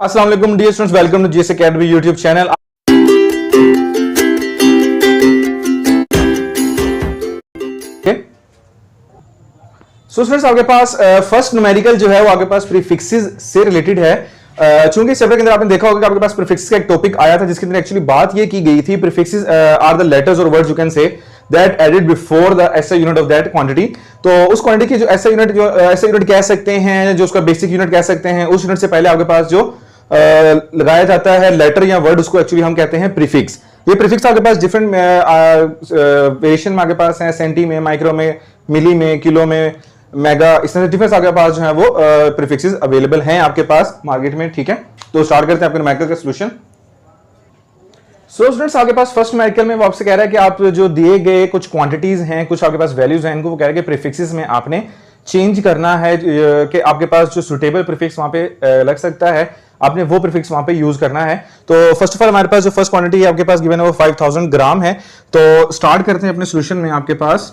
अस्सलाम वालेकुम dear students, welcome to GS academy YouTube channel. So students, आपके पास फर्स्ट न्यूमेरिकल जो है वो आपके पास प्रीफिक्सेस से रिलेटेड है। चूंकि चैप्टर के अंदर आपने देखा होगा कि आपके पास प्रीफिक्स का एक टॉपिक आया था जिसके अंदर एक्चुअली बात ये की गई थी, प्रीफिक्सेस आर द लेटर्स और words you can say that added before the SI unit of that quantity. तो उस क्वांटिटी की जो एसआई यूनिट कह सकते हैं, जो उसका बेसिक यूनिट कह सकते हैं, उस यूनिट से पहले आपके पास जो लगाया जाता है लेटर या वर्ड, उसको एक्चुअली हम कहते हैं प्रीफिक्स। ये प्रीफिक्स आपके पास डिफरेंट वेरिएशन में आपके पास है, सेंटी में, माइक्रो में, मिली में, किलो में, मेगा, इस तरह से डिफरेंस आपके पास जो है वो प्रीफिक्सेस अवेलेबल हैं आपके पास मार्केट में। ठीक है, तो स्टार्ट करते हैं आपके न्यूमेरिकल का सॉल्यूशन। सो स्टूडेंट्स, आपके पास फर्स्ट न्यूमेरिकल में वो आपसे कह रहा है कि आप जो दिए गए कुछ क्वांटिटीज हैं, कुछ आपके पास वैल्यूज हैं, इनको वो कह रहा है कि प्रीफिक्सेस में आपने चेंज करना है कि आपके पास जो सुटेबल प्रीफिक्स वहां पे लग सकता है, आपने वो प्रीफिक्स वहां पे यूज करना है। तो फर्स्ट ऑफ ऑल हमारे पास जो फर्स्ट क्वांटिटी है आपके पास गिवन है वो 5000 ग्राम है। तो स्टार्ट करते हैं अपने सॉल्यूशन में आपके पास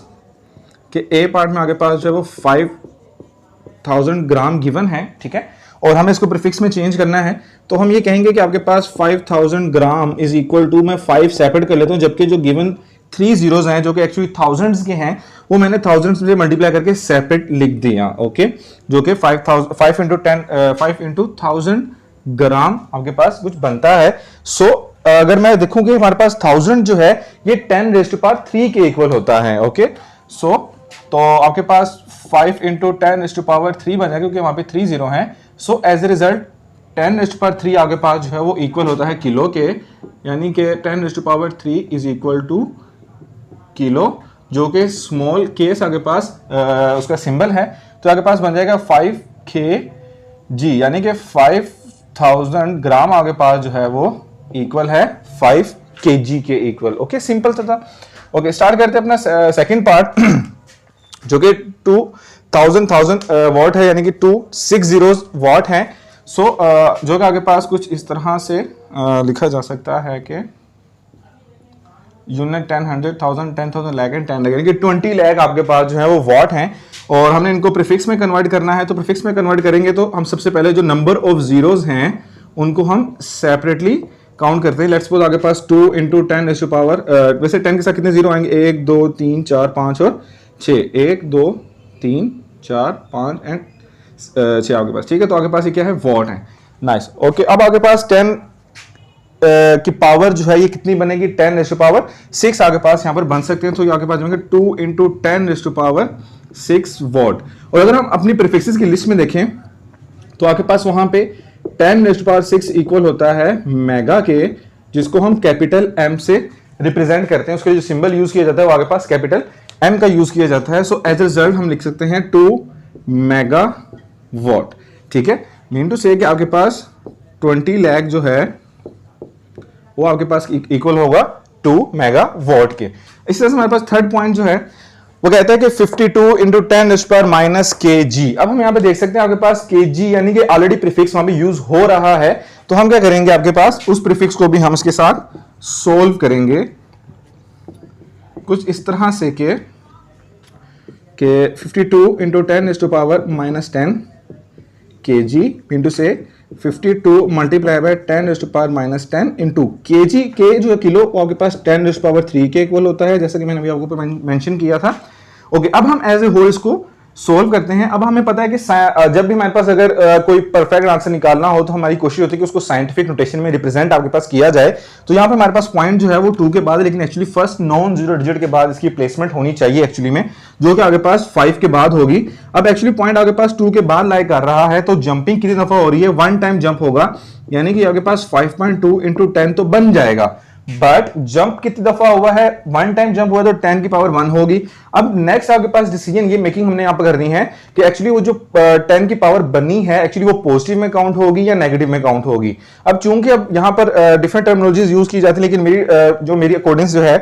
कि ए पार्ट में आपके पास जो है वो 5000 ग्राम गिवन है। ठीक है, और हमें इसको प्रीफिक्स में चेंज करना है। तो हम ये कहेंगे कि आपके पास 5000 ग्राम इज इक्वल टू, मैं 5 सेपरेट कर लेता हूं, जबकि जो गिवन 3 जीरोस हैं जो कि एक्चुअली थाउजेंड्स के हैं, वो मैंने थाउजेंड्स से मल्टीप्लाई करके सेपरेट लिख दिया। ओके, जो कि 5 इंटू 1000 ग्राम आपके पास कुछ बनता है। सो अगर मैं देखूं कि हमारे पास 1000 जो है ये 10⁻³ के इक्वल होता है। ओके, सो तो आपके पास 5 इंटू 10⁻³ बन जाएगा क्योंकि वहां पे 3 जीरो हैं। सो एज ए रिजल्ट 10⁻³ आपके पास जो है वो इक्वल होता है किलो के, यानी कि 10⁻³ इज इक्वल टू किलो, जो कि स्मॉल केस आपके पास उसका सिंबल है। तो आपके पास बन जाएगा 5 kg, यानी कि 5000 ग्राम आपके पास जो है वो इक्वल है 5 kg के इक्वल। ओके, सिंपल सा था। ओके, स्टार्ट करते हैं अपना सेकंड पार्ट जो कि 2000 वॉट है, यानी कि 260 वॉट है। सो जो कि आपके पास कुछ इस तरह से लिखा जा सकता है कि यूनिट 10, 100, 1000, 10,000, लाख एंड 10 लाख, यानी कि 20 लाख आपके पास जो है वो वॉट हैं। और हमने इनको प्रीफिक्स में कन्वर्ट करना है। तो प्रीफिक्स में कन्वर्ट करेंगे तो हम सबसे पहले जो नंबर ऑफ जीरोस हैं उनको हम सेपरेटली काउंट करते हैं। लेट्स सपोज आपके पास 2 इंटू 10⁻, वैसे 10 के साथ कितने जीरो आएंगे, 1 2 3 4 5 और 6, 1 2 3 4 5 एंड 6 आपके पास। ठीक है, तो आपके पास ये क्या है, वॉट है। नाइस। ओके, अब आपके पास 10 की पावर जो है ये कितनी बनेगी, 10⁻6 आपके पास यहाँ पर बन सकते हैं। तो ये आपके पास बनेंगे 2 इंटू 10⁻6 वॉट। और अगर हम अपनी प्रीफिक्सेस की लिस्ट में देखें तो आपके पास वहां पे 10⁻6 इक्वल होता है मेगा के, जिसको हम कैपिटल एम से रिप्रेजेंट करते हैं। उसके जो सिंबल यूज किया जाता है वो आपके पास कैपिटल एम का यूज किया जाता है। सो एज ए रिजल्ट हम लिख सकते हैं 2 मेगा वॉट। ठीक है, मीन टू से कि आपके पास 20 लाख जो है वो आपके पास इक्वल होगा 2 मेगा वॉट के। इसी तरह से हमारे पास थर्ड पॉइंट जो है वो कहता है कि 52 इंटू 10⁻⁻ kg। अब हम यहाँ पे देख सकते हैं आपके पास kg, यानी कि ऑलरेडी प्रीफिक्स वहां पे यूज हो रहा है। तो हम क्या करेंगे, आपके पास उस प्रीफिक्स को भी हम इसके साथ सोल्व करेंगे कुछ इस तरह से कि 52 इंटू 10⁻⁻10 kg इंटू से 52 मल्टीप्लाई बाय 10⁻⁻10 इंटू kg के जो किलो वो आपके पास 10⁻³ के इक्वल होता है, जैसा कि मैंने अभी आपको मेंशन किया था। ओके, अब हम एज ए होल इसको सोल्व करते हैं। अब हमें पता है कि जब भी हमारे पास अगर कोई परफेक्ट आंसर निकालना हो तो हमारी कोशिश होती है कि उसको साइंटिफिक नोटेशन में रिप्रेजेंट आपके पास किया जाए। तो यहाँ पे हमारे पास पॉइंट जो है वो 2 के बाद है, लेकिन actually first non zero digit के बाद इसकी प्लेसमेंट होनी चाहिए एक्चुअली में, जो कि आपके पास 5 के बाद होगी। अब एक्चुअली पॉइंट आपके पास 2 के बाद लाई कर रहा है, तो जंपिंग कितनी दफा हो रही है, 1 टाइम जंप होगा, यानी कि आपके पास 5.2 इंटू 10 तो बन जाएगा। बट जंप कितनी दफा हुआ है, 1 टाइम जंप हुआ, तो 10 की पावर 1 होगी। अब नेक्स्ट आपके पास डिसीजन ये मेकिंग हमने यहां पर करनी है कि एक्चुअली वो जो 10 की पावर बनी है एक्चुअली वो पॉजिटिव में काउंट होगी या नेगेटिव में काउंट होगी। अब चूंकि अब यहां पर डिफरेंट टर्मिनोलॉजीज यूज की जाती है, लेकिन मेरी अकॉर्डिंग्स जो है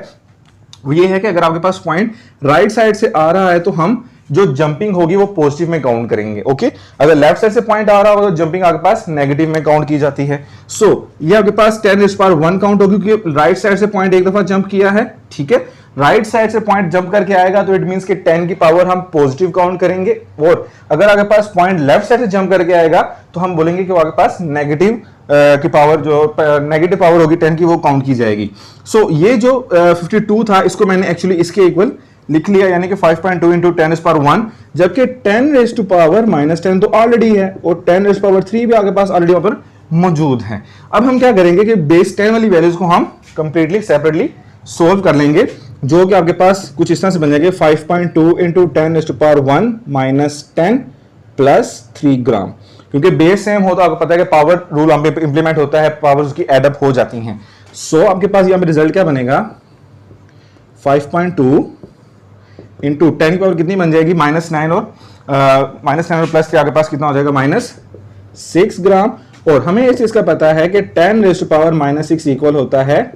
वो ये है कि अगर आपके पास पॉइंट राइट साइड से आ रहा है तो हम जो जंपिंग होगी वो पॉजिटिव में काउंट करेंगे। ओके, अगर लेफ्ट साइड से पॉइंट आ रहा होगा तो जंपिंग आपके पास नेगेटिव में काउंट की जाती है। सो ये आपके पास 10⁻1 काउंट होगी क्योंकि राइट साइड से पॉइंट एक दफा जंप किया है। ठीक है, राइट साइड से पॉइंट जंप करके आएगा तो इट मींस कि 10 की पावर हम पॉजिटिव काउंट करेंगे, और अगर आपके पास पॉइंट लेफ्ट साइड से जंप करके आएगा तो हम बोलेंगे कि वो आपके पास नेगेटिव की पावर, जो नेगेटिव पावर होगी 10 की, वो काउंट की जाएगी। सो ये जो 52 था इसको मैंने एक्चुअली इसके इक्वल लिख लिया, यानी कि 5.2 इंटू 10⁻⁻⁻, जबकि 10 रेज़ टू पावर -10 तो ऑलरेडी है और 10 रेज़ टू पावर 3 भी आपके पास ऑलरेडी वहां पर मौजूद है। अब हम क्या करेंगे कि बेस 10 वाली वैल्यूज को हम कंप्लीटली सेपरेटली सोल्व कर लेंगे, जो कि आपके पास कुछ इस तरह से बन जाएगा 5.2 इंटू 10⁻⁻1 -10 प्लस 3 ग्राम। क्योंकि बेस सेम हो तो आपको पता है कि पावर रूल हम पे इंप्लीमेंट होता है, पावर उसकी एडअप हो जाती हैं। सो आपके पास यहाँ पे रिजल्ट क्या बनेगा, 5.2 इंटू 10 की पावर कितनी बन जाएगी, -9 और प्लस आपके पास कितना हो जाएगा, -6 ग्राम। और हमें इस चीज का पता है कि 10 रेज़ टू पावर -6 इक्वल होता है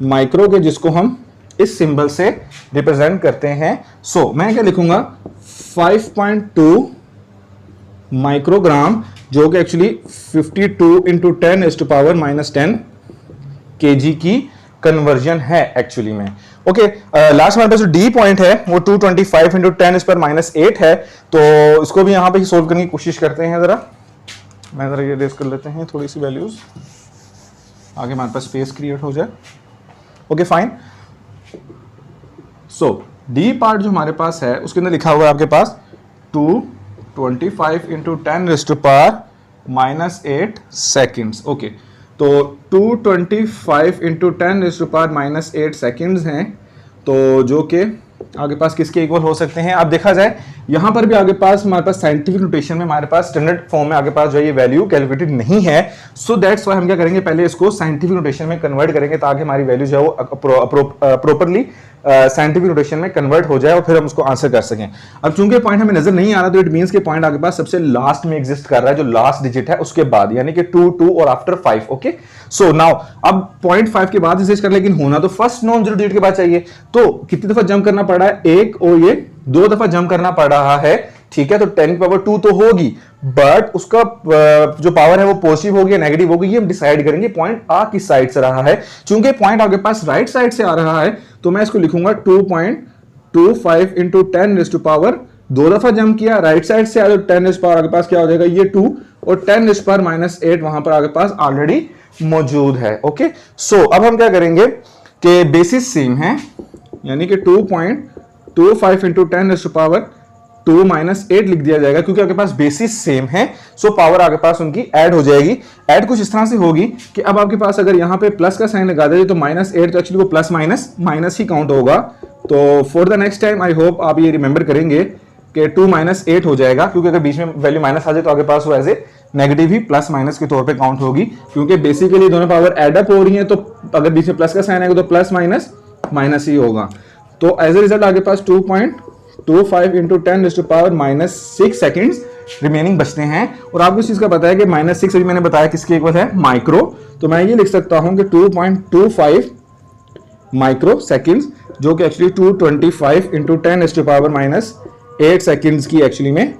माइक्रो के, जिसको हम इस सिंबल से रिप्रेजेंट करते हैं। सो मैं क्या लिखूंगा, 5.2 माइक्रोग्राम, जो कि actually 52 into 10 raise to power -10 kg की कन्वर्जन है एक्चुअली में। ओके, लास्ट हमारे पास जो डी पॉइंट है वो 225 इंटू 10⁻⁸ है, तो इसको भी यहां पे ही सोल्व करने की कोशिश करते हैं। मैं जरा ये रेस कर लेते हैं थोड़ी सी वैल्यूज, आगे हमारे पास स्पेस क्रिएट हो जाए। Okay fine. So the part जो हमारे पास है उसके अंदर लिखा हुआ है आपके पास 225 into 10 raise to power -8 seconds. Okay, तो 225 into 10 raise to power -8 seconds हैं, तो जो कि आगे पास किसके इक्वल हो सकते हैं। अब देखा जाए यहां पर भी आगे पास हमारे पास साइंटिफिक नोटेशन में हमारे पास स्टैंडर्ड फॉर्म में आगे पास जो ये वैल्यू कैलकुलेटेड नहीं है। सो दैट्स व्हाई हम क्या करेंगे, पहले इसको साइंटिफिक नोटेशन में कन्वर्ट करेंगे ताकि हमारी वैल्यू जो है वो प्रॉपरली साइंटिफिक नोटेशन में कन्वर्ट हो जाए और फिर हम उसको आंसर कर सकें। अब चूंकि पॉइंट हमें नजर नहीं आ रहा तो इट मींस के पॉइंट आगे पास सबसे लास्ट में एग्जिस्ट कर रहा है, जो लास्ट डिजिट है उसके बाद, यानी कि 2 और आफ्टर 5। ओके, सो नाउ अब 0.5 के बाद एग्जिस्ट कर, लेकिन होना तो फर्स्ट नॉन जीरो डिजिट के बाद चाहिए। तो कितनी दफा जंप करना पड़ रहा है, एक और ये 2 दफा जंप करना पड़ रहा है, ठीक है। तो 10 की पावर 2 तो होगी, बट उसका जो पावर है वो पॉजिटिव होगी या नेगेटिव होगी, ये हम डिसाइड करेंगे पॉइंट आ किस साइड से रहा है। चूंकि पॉइंट आपके पास राइट साइड से आ रहा है तो मैं इसको लिखूंगा 2.25 इंटू 10 रेज़ टू पावर, 2 दफा जंप किया राइट साइड से, तो 10 रेज़ पावर आगे पास क्या हो जाएगा, ये 2, और 10 रेज़ पावर -8 वहां पर आगे पास ऑलरेडी मौजूद है। ओके, सो अब हम क्या करेंगे कि बेसिस सेम है, यानी कि 2.25 इंटू 10 रेज़ टू पावर 2 -8 लिख दिया जाएगा, क्योंकि आपके पास बेसिस सेम है। सो पावर आपके पास उनकी ऐड हो जाएगी। ऐड कुछ इस तरह से होगी कि अब आपके पास अगर यहाँ पे प्लस का साइन लगा दे तो -8 तो एक्चुअली वो प्लस माइनस ही काउंट होगा। तो for the next time I hope आप ये रिमेंबर करेंगे कि 2 -8 हो जाएगा, क्योंकि अगर बीच में वैल्यू माइनस आ जाए तो आपके पास वो एज ए नेगेटिव ही प्लस माइनस के तौर पे काउंट होगी, क्योंकि बेसिकली दोनों पावर एड अप हो रही हैं। तो अगर बीच में प्लस का साइन आएगा तो प्लस माइनस ही होगा। तो एज ए रिजल्ट आपके पास 2.25 into 10 raise to power -6 seconds remaining बचते हैं। और आपको इस चीज का पता है कि -6 अभी मैंने बताया किसके इक्वल है, माइक्रो। तो मैं ये लिख सकता हूं कि 2.25 माइक्रो सेकेंड्स, जो कि actually 225 into 10 raise to power -8 seconds की एक्चुअली में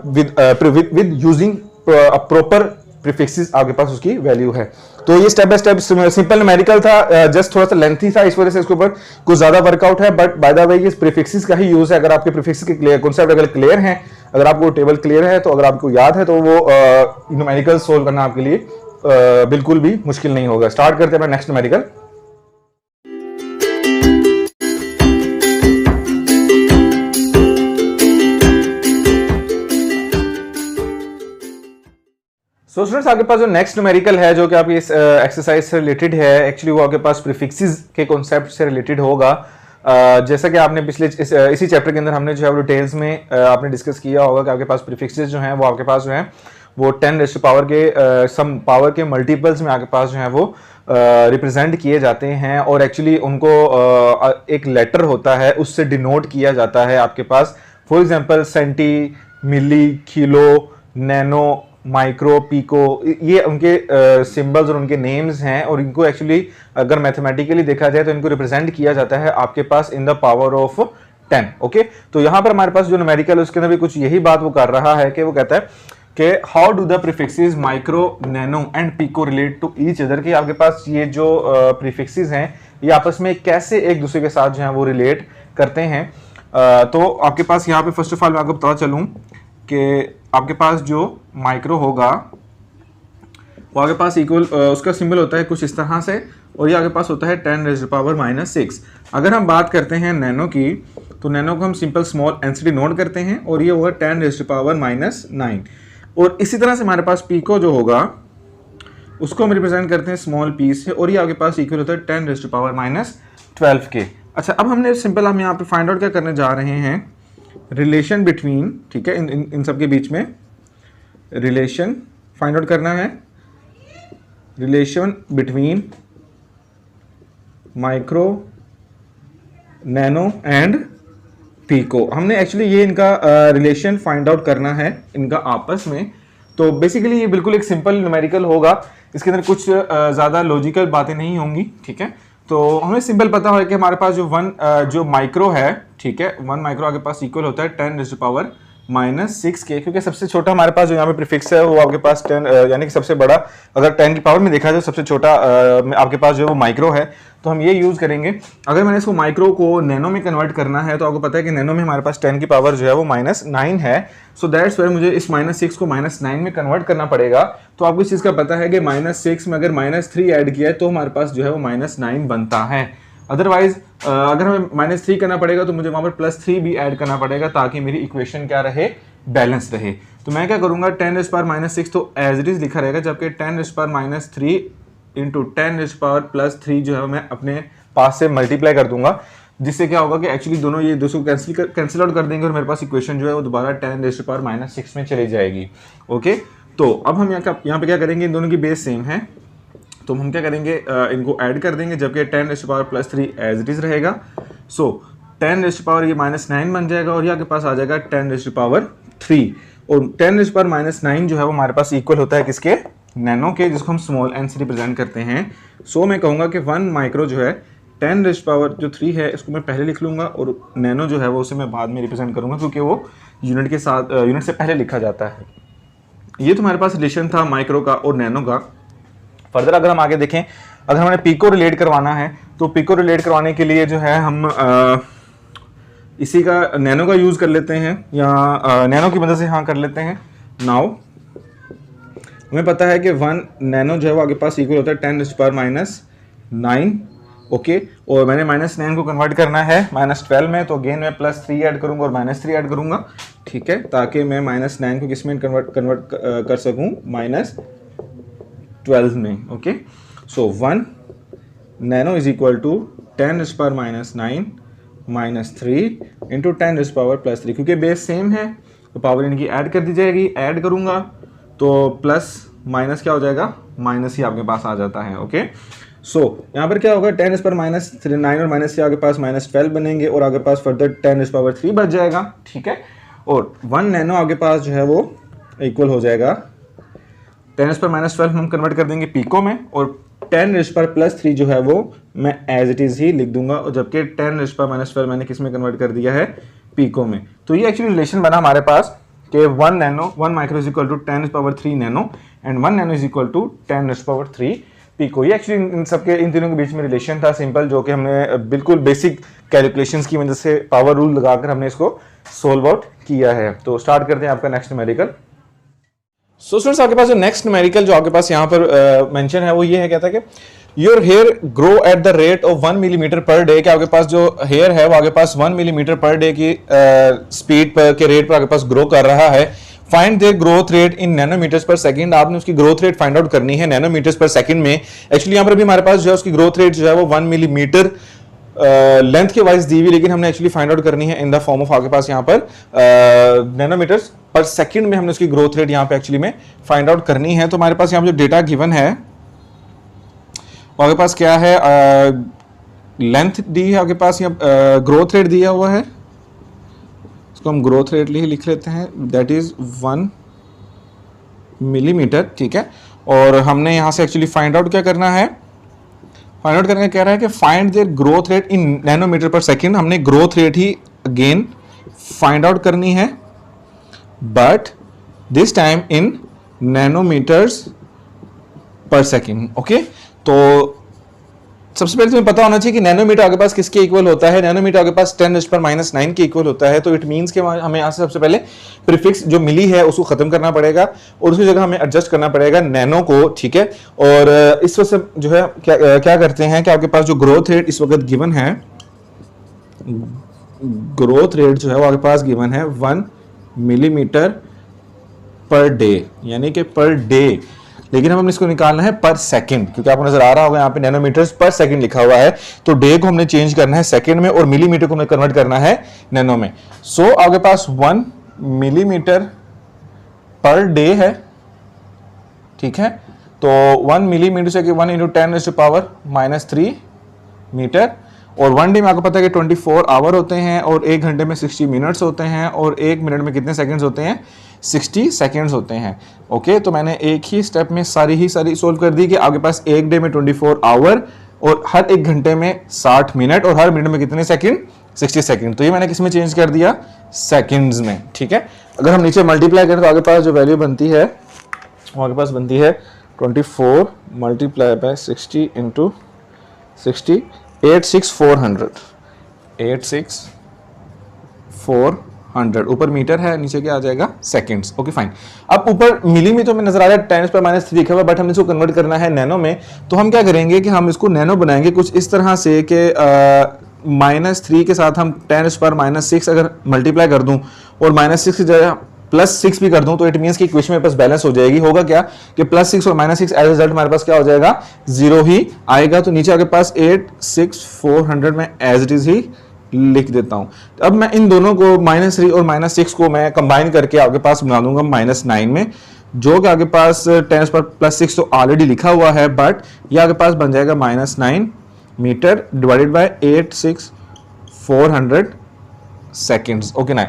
विद यूजिंग प्रॉपर प्रीफिक्सेस आपके पास उसकी वैल्यू है। तो ये step by step simple numerical था, जस्ट थोड़ा सा लेंथी था, इस वजह से इसके ऊपर कुछ ज्यादा वर्कआउट है। बट बाय द वे ये प्रीफिक्सेस का ही यूज है। अगर आपके प्रीफिक्सेस के कॉन्सेप्ट अगर क्लियर हैं, अगर आपको टेबल क्लियर है, तो अगर आपको याद है तो वो न्यूमेरिकल सोल्व करना आपके लिए बिल्कुल भी मुश्किल नहीं होगा। स्टार्ट करते हैं नेक्स्ट न्यूमेरिकल। सो स्टूडेंट्स, आपके पास जो नेक्स्ट न्यूमेरिकल है, जो कि आपकी इस एक्सरसाइज से रिलेटेड है, एक्चुअली वो आपके पास प्रीफिक्सेस के कॉन्सेप्ट से रिलेटेड होगा। जैसा कि आपने पिछले इसी चैप्टर के अंदर हमने जो है वो डिटेल्स में आपने डिस्कस किया होगा कि आपके पास प्रीफिक्सेस जो हैं वो आपके पास जो हैं वो 10 रेज़ टू पावर के सम पावर के मल्टीपल्स में आपके पास जो है वो रिप्रेजेंट किए जाते हैं, और एक्चुअली उनको एक लेटर होता है उससे डिनोट किया जाता है आपके पास। For example centi, milli, kilo, nano, micro, pico, ये उनके सिंबल्स और उनके नेम्स हैं, और इनको एक्चुअली अगर मैथमेटिकली देखा जाए तो इनको रिप्रेजेंट किया जाता है आपके पास in the power of 10। Okay, तो यहाँ पर हमारे पास जो न्यूमेरिकल है उसके अंदर भी कुछ यही बात वो कर रहा है कि वो कहता है कि how do the prefixes micro, nano and pico relate to each other, कि आपके पास ये जो प्रीफिक्सेस हैं ये आपस में कैसे एक दूसरे के साथ जो है वो रिलेट करते हैं। तो आपके पास यहाँ पे फर्स्ट ऑफ ऑल मैं आपको पता चलूँ कि आपके पास जो माइक्रो होगा वो आपके पास इक्वल, उसका सिंबल होता है कुछ इस तरह से, और ये आपके पास होता है 10⁻⁻⁶। अगर हम बात करते हैं नैनो की, तो नैनो को हम सिंपल स्मॉल एनसीडी नोट करते हैं और ये होगा 10⁻⁹। और इसी तरह से हमारे पास पिको जो होगा उसको हम रिप्रेजेंट करते हैं स्मॉल पी से, और ये आपके पास इक्वल होता है 10⁻12 के। अच्छा, अब हमने सिंपल हम यहाँ पे फाइंड आउट क्या करने जा रहे हैं, रिलेशन बिटवीन, ठीक है, इन सब के बीच में रिलेशन फाइंड आउट करना है, relation between micro, nano and pico. हमने एक्चुअली ये इनका रिलेशन फाइंड आउट करना है इनका आपस में। तो बेसिकली ये बिल्कुल एक सिंपल न्यूमेरिकल होगा, इसके अंदर कुछ ज़्यादा लॉजिकल बातें नहीं होंगी, ठीक है। तो हमें सिंपल पता है कि हमारे पास जो माइक्रो है, ठीक है, 1 माइक्रो आपके पास इक्वल होता है 10⁻⁻⁶ के, क्योंकि सबसे छोटा हमारे पास जो यहाँ पे प्रीफिक्स है वो आपके पास 10, यानी कि सबसे बड़ा अगर 10 की पावर में देखा जाए सबसे छोटा आपके पास जो है वो माइक्रो है, तो हम ये यूज़ करेंगे। अगर मैंने इसको माइक्रो को नैनो में कन्वर्ट करना है तो आपको पता है कि नैनो में हमारे पास 10 की पावर जो है वो -9 है। सो दैट्स वेयर मुझे इस -6 को -9 में कन्वर्ट करना पड़ेगा। तो आपको इस चीज़ का पता है कि -6 में अगर -3 ऐड किया है तो हमारे पास जो है वो -9 बनता है। अदरवाइज अगर हमें -3 करना पड़ेगा तो मुझे वहाँ पर +3 भी ऐड करना पड़ेगा ताकि मेरी इक्वेशन क्या रहे, बैलेंस रहे। तो मैं क्या करूँगा, 10⁻⁻6 तो एज इट इज़ लिखा रहेगा, जबकि 10⁻³ इंटू 10⁻+3 जो है मैं अपने पास से मल्टीप्लाई कर दूंगा, जिससे क्या होगा कि एक्चुअली दोनों ये दूसरों कैंसिल आउट कर देंगे और मेरे पास इक्वेशन जो है वो दोबारा 10⁻⁻6 में चली जाएगी। ओके, तो अब हम यहाँ पे क्या करेंगे, इन दोनों की बेस सेम है तो हम क्या करेंगे, इनको ऐड कर देंगे, जबकि 10⁻+3 एज इट इज रहेगा। सो 10⁻, ये -9 बन जाएगा और ये आपके पास आ जाएगा 10⁻3, और 10⁻⁻9 जो है वो हमारे पास इक्वल होता है किसके, नैनो के, जिसको हम स्मॉल एन से रिप्रेजेंट करते हैं। सो मैं कहूँगा कि 1 माइक्रो जो है 10⁻³ है, इसको मैं पहले लिख लूँगा, और नैनो जो है वो उसे मैं बाद में रिप्रेजेंट करूँगा क्योंकि वो यूनिट के साथ यूनिट से पहले लिखा जाता है। ये तो हमारे पास रिलेशन था माइक्रो का और नैनो का। फर्दर अगर हम आगे देखें, अगर हमें पिको रिलेट करवाना है तो पिको रिलेट करवाने के लिए जो है हम इसी का नैनो का यूज़ कर लेते हैं, या नैनो की मदद से हाँ कर लेते हैं। नाउ हमें पता है कि 1 नैनो जो है वो आगे पास इक्वल होता है 10⁻⁹। ओके, और मैंने -9 को कन्वर्ट करना है -12 में, तो अगेन मैं +3 ऐड करूँगा और -3 ऐड करूँगा, ठीक है, ताकि मैं -9 को किस में कन्वर्ट कर सकूँ, -12 में। Okay, so 1 nano is equal to 10⁻⁻9 -3 into 10⁻+3, क्योंकि बेस सेम है तो पावर इनकी ऐड कर दी जाएगी। ऐड करूँगा तो प्लस माइनस क्या हो जाएगा, माइनस ही आपके पास आ जाता है। ओके, सो यहाँ पर क्या होगा, 10⁻⁻9 और माइनस से आपके पास -12 बनेंगे और आगे पास फर्दर 10⁻3 बच जाएगा, ठीक है। और 1 नैनो आगे पास जो है वो इक्वल हो जाएगा 10⁻⁻12 हम कन्वर्ट कर देंगे पिको में, और 10⁻+3 जो है वो मैं एज इट इज़ ही लिख दूंगा, और जबकि 10⁻⁻12 मैंने किस में कन्वर्ट कर दिया है, पिको में। तो ये एक्चुअली रिलेशन बना हमारे पास कि 1 micro is equal to 10⁻3 nano and 1 nano is equal to 10⁻3 pico. ये एक्चुअली इन तीनों के बीच में रिलेशन था सिंपल, जो कि हमने बिल्कुल बेसिक कैलकुलेशंस की वजह से पावर रूल लगाकर हमने इसको सोल्व आउट किया है। तो स्टार्ट करते हैं आपका नेक्स्ट न्यूमेरिकल। सो स्टूडेंट्स, आपके पास जो नेक्स्ट न्यूमेरिकल जो आपके पास यहाँ पर मेंशन है वो ये है, कहता है कि your hair grow at the rate of 1 millimetre per day, कि आपके पास जो हेयर है वो आपके पास 1 मिलीमीटर पर डे की स्पीड पर के रेट पर आपके पास ग्रो कर रहा है। Find their growth rate in nanometres per second, आपने उसकी ग्रोथ रेट फाइंड आउट करनी है नैनोमीटर्स पर सेकंड में। एक्चुअली यहाँ पर भी हमारे पास जो है उसकी ग्रोथ रेट जो है वो 1 मिलीमीटर लेंथ के वाइज दी हुई, लेकिन हमने एक्चुअली फाइंड आउट करनी है इन द फॉर्म ऑफ आपके पास यहाँ पर नैनोमीटर्स पर सेकंड में हमने उसकी ग्रोथ रेट यहाँ पे एक्चुअली में फाइंड आउट करनी है। तो हमारे पास यहाँ पे जो डेटा गिवन है वो आपके पास क्या है, लेंथ दी है आपके पास, यहाँ ग्रोथ रेट दिया हुआ है, इसको हम ग्रोथ रेट लिख लेते हैं, दैट इज 1 मिलीमीटर, ठीक है। और हमने यहाँ से एक्चुअली फाइंड आउट क्या करना है, फाइंड आउट करके कह रहा है कि find their growth rate in nanometre per second. हमने ग्रोथ रेट ही अगेन फाइंड आउट करनी है, but this time in nanometres per second. Okay, तो सबसे पहले तुम्हें पता होना चाहिए कि नैनोमीटर आपके पास किसके इक्वल होता है। नैनोमीटर आपके पास 10⁻⁹ के इक्वल होता है। तो इट मींस कि हमें यहाँ से सबसे पहले प्रीफिक्स जो मिली है उसको खत्म करना पड़ेगा और उसकी जगह हमें एडजस्ट करना पड़ेगा नैनो को, ठीक है। और इस वजह से जो है क्या करते हैं कि आपके पास जो ग्रोथ रेट इस वक्त गिवन है, ग्रोथ रेट जो है वो आपके पास गिवन है 1 मिलीमीटर पर डे, यानी कि पर डे, लेकिन हमने इसको निकालना है पर सेकंड, क्योंकि आपको नजर आ रहा होगा यहाँ पे नैनोमीटर्स पर सेकंड लिखा हुआ है। तो डे को हमने चेंज करना है सेकंड में और मिलीमीटर को हमने कन्वर्ट करना है नैनो में। सो आपके पास 1 मिलीमीटर पर डे है, ठीक है। तो 1 मिलीमीटर से 1 × 10⁻³ मीटर, और 1 डे में आपको पता है कि 24 आवर होते हैं और 1 घंटे में 60 मिनट्स होते हैं और 1 मिनट में कितने सेकंड्स होते हैं, 60 सेकंड्स होते हैं। ओके, तो मैंने एक ही स्टेप में सारी सोल्व कर दी कि आपके पास एक डे में 24 आवर और हर 1 घंटे में 60 मिनट और हर मिनट में कितने सेकंड, 60 सेकंड। तो ये मैंने किस में चेंज कर दिया, सेकंड्स में, ठीक है। अगर हम नीचे मल्टीप्लाई करें तो आगे पास जो वैल्यू बनती है वो आगे पास बनती है 24 × 60 × 60 86400 ऊपर मीटर है, नीचे क्या आ जाएगा, सेकंड्स। Okay fine. अब ऊपर मिली में तो हमें नजर आ रहा है 10⁻³ लिखा हुआ, बट हम इसको कन्वर्ट करना है नैनो में। तो हम क्या करेंगे कि हम इसको नैनो बनाएंगे कुछ इस तरह से कि -3 के साथ हम 10⁻⁶ अगर मल्टीप्लाई कर दूं और -6 की जगह +6 भी कर दूं, तो इट मींस कि इक्वेशन मेरे पास बैलेंस हो जाएगी। होगा क्या कि +6 और -6 एज रिजल्ट हमारे पास क्या हो जाएगा, 0 ही आएगा। तो नीचे आपके पास 86400 में एज इट इज ही लिख देता हूं। अब मैं इन दोनों को -3 और -6 को मैं कंबाइन करके आपके पास बना दूंगा -9 में, जो कि आपके पास 10⁻+6 तो ऑलरेडी लिखा हुआ है, बट ये आपके पास बन जाएगा -9 metre divided by 86400 seconds. Okay ना,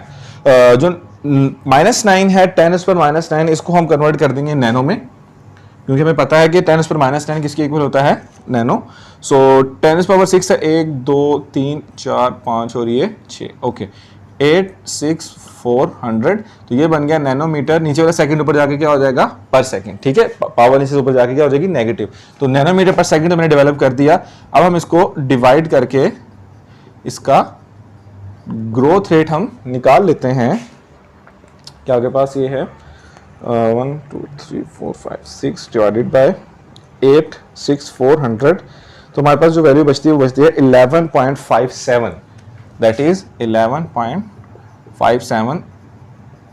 जो -9 है 10⁻⁹, इसको हम कन्वर्ट कर देंगे नैनो में, क्योंकि हमें पता है कि 10⁻⁹ किसके इक्वल होता है, नैनो। सो 10⁻6 है 1 2 3 4 5 और ये 6। ओके, 86400, तो ये बन गया नैनोमीटर। नीचे वाला सेकंड ऊपर जाके क्या हो जाएगा, पर सेकंड, ठीक है। पावर नीचे ऊपर जाके क्या हो जाएगी, नेगेटिव। तो नैनोमीटर पर सेकंड मैंने डेवलप कर दिया। अब हम इसको डिवाइड करके इसका ग्रोथ रेट हम निकाल लेते हैं। क्या आपके पास ये है 1 2 3 4 5 6 डिवाइडेड बाय 86400, तो हमारे पास जो वैल्यू बचती है वो बचती है 11.57, that is 11.57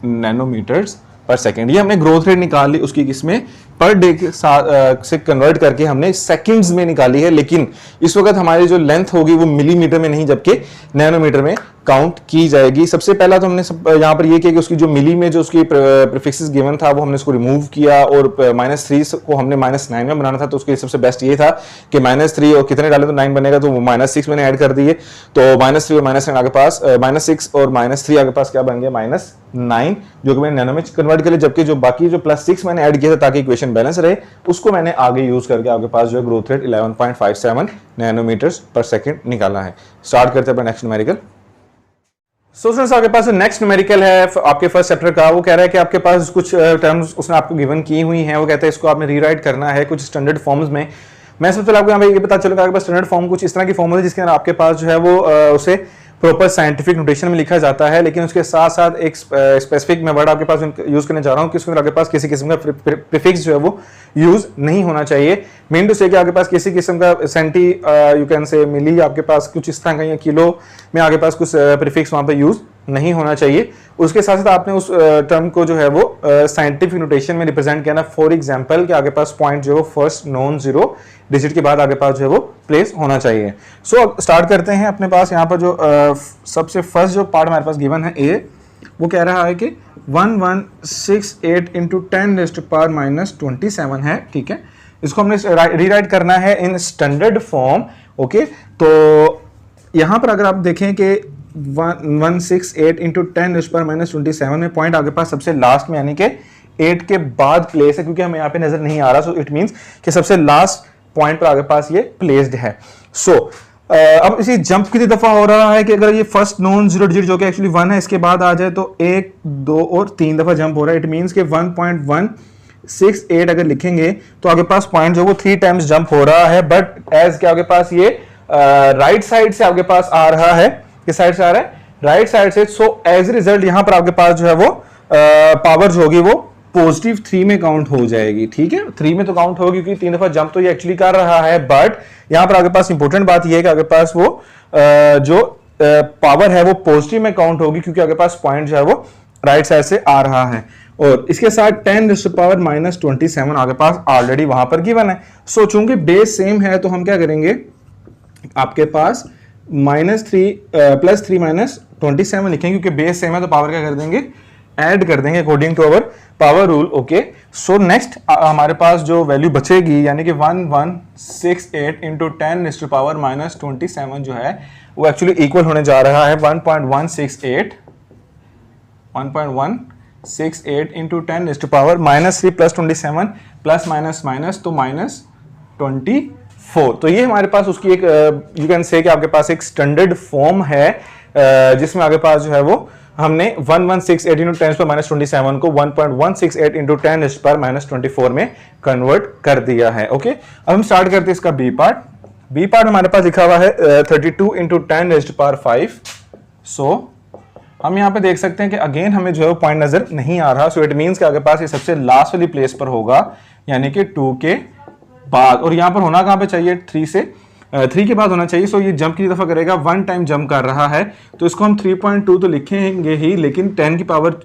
nanometres per second. ये हमने ग्रोथ रेट निकाल ली उसकी, किसमें, पर डे के साथ से कन्वर्ट करके हमने सेकंड्स में निकाली है। लेकिन इस वक्त हमारी जो लेंथ होगी वो मिलीमीटर में नहीं जबकि नैनोमीटर में काउंट की जाएगी। सबसे पहला तो हमने यहाँ पर ये किया कि उसकी जो मिली में जो उसकी प्रीफिक्सेस गिवन था वो हमने उसको रिमूव किया और -3 को हमने -9 में बनाना था। तो उसके सबसे बेस्ट ये था कि -3 और कितने डाले तो 9 बनेगा, तो वो -6 मैंने ऐड कर दिए। तो -3 और -9 आगे पास -6 और -3 आगे पास क्या बन गया, -9, जो कि मैंने नैनो में कन्वर्ट कर लिया। जबकि जो बाकी जो +6 मैंने ऐड किया था ताकि इक्वेशन बैलेंस रहे, उसको मैंने आगे यूज करके आपके पास जो है growth rate 11.57 nanometres per second निकाला है। स्टार्ट करते हैं अपना नेक्स्ट न्यूमेरिकल। सो स्टूडेंट्स, आपके पास नेक्स्ट न्यूमेरिकल है आपके फर्स्ट चैप्टर का। वो कह रहा है कि आपके पास कुछ टर्म्स उसने आपको गिवन की हुई हैं। वो कहता है इसको आपने रीराइट करना है कुछ स्टैंडर्ड फॉर्म्स में। मैं सबसे पहले आपको यहाँ पे ये पता चलेगा आपके पास स्टैंडर्ड फॉर्म कुछ इस तरह की फॉर्मूला जिसके अंदर आपके पास जो है वो उसे प्रॉपर साइंटिफिक नोटेशन में लिखा जाता है, लेकिन उसके साथ साथ एक स्पेसिफिक मैं वर्ड आपके पास यूज करने जा रहा हूँ कि उसके अंदर आपके पास किसी किस्म का प्रीफिक्स जो है वो यूज नहीं होना चाहिए। मीन टू से कि आपके पास किसी किस्म का सेंटी यू कैन से मिली आपके पास कुछ इस तरह का या किलो में आपके पास कुछ प्रीफिक्स वहां पे यूज नहीं होना चाहिए। उसके साथ साथ आपने उस टर्म को जो है वो साइंटिफिक नोटेशन में रिप्रेजेंट किया ना। फॉर एग्जांपल कि आगे पास पॉइंट जो है वो फर्स्ट नॉन जीरो डिजिट के बाद आगे पास जो है वो प्लेस होना चाहिए। सो स्टार्ट करते हैं। अपने पास यहाँ पर जो सबसे फर्स्ट जो पार्ट हमारे पास गिवन है ए, वो कह रहा है कि 1168 × 10⁻⁻27 है, ठीक है। इसको हमने रीराइट करना है इन स्टैंडर्ड फॉर्म। ओके, तो यहाँ पर अगर आप देखें कि 168 × 10⁻⁻27 में पॉइंट आपके पास सबसे लास्ट में यानी कि 8 के बाद प्लेस है, क्योंकि हमें यहाँ पे नजर नहीं आ रहा। सो इट मींस कि सबसे लास्ट पॉइंट पर आपके पास ये प्लेस्ड है। सो अब इसी जंप कितनी दफा हो रहा है कि अगर ये फर्स्ट नॉन जीरो डिजिट जो कि एक्चुअली 1 है इसके बाद आ जाए तो 1 2 और 3 दफा जंप हो रहा है। इट मींस कि 1.168 अगर लिखेंगे तो आपके पास पॉइंट जो वो 3 टाइम्स जंप हो रहा है, बट एज के आपके पास ये राइट साइड से आपके पास आ रहा है। किस साइड से आ रहा है? राइट साइड से। सो एज ए रिजल्ट यहां पर आपके पास जो है वो पावर जो होगी वो पॉजिटिव 3 में काउंट हो जाएगी। ठीक है, 3 में तो काउंट होगी क्योंकि 3 दफा जंप तो ये एक्चुअली कर रहा है, बट यहां पर आपके पास इंपॉर्टेंट बात ये है कि आपके पास वो जो पावर है वो पॉजिटिव में काउंट होगी क्योंकि आपके पास पॉइंट जो है वो राइट साइड से आ रहा है। और इसके साथ 10⁻⁻27 आपके पास ऑलरेडी वहां पर गिवन है। सो चूंकि बेस सेम है तो हम क्या करेंगे, आपके पास +3 लिखेंगे क्योंकि बेस सेम है तो पावर क्या कर देंगे, ऐड कर देंगे according to our power rule. Okay, so next हमारे पास जो वैल्यू बचेगी यानी कि 1168 इंटू 10⁻⁻27 जो है वो एक्चुअली इक्वल होने जा रहा है 1.168 इंटू 10⁻³ प्लस 27 प्लस माइनस तो -24। तो ये हमारे पास उसकी एक यू कैन से कि आपके पास एक स्टैंडर्ड फॉर्म है जिसमें आपके पास जो है वो हमने 1168 इंटू 10⁻⁻27 को 1.168 इंटू 10⁻⁻24 में कन्वर्ट कर दिया है। ओके, अब हम स्टार्ट करते हैं इसका बी पार्ट। बी पार्ट हमारे पास लिखा हुआ है 32 इंटू 10⁵। सो हम यहाँ पे देख सकते हैं कि अगेन हमें जो है पॉइंट नजर नहीं आ रहा। सो इट मींस कि आपके पास ये सबसे लास्ट वाली प्लेस पर होगा यानी कि 2 के बाद, और यहाँ पर होना कहाँ पे चाहिए, 3 के बाद होना चाहिए। सो ये जंप कितनी दफा करेगा, 1 टाइम जंप कर रहा है तो इसको हम 3.2 तो लिखेंगे ही, लेकिन 10 की पावर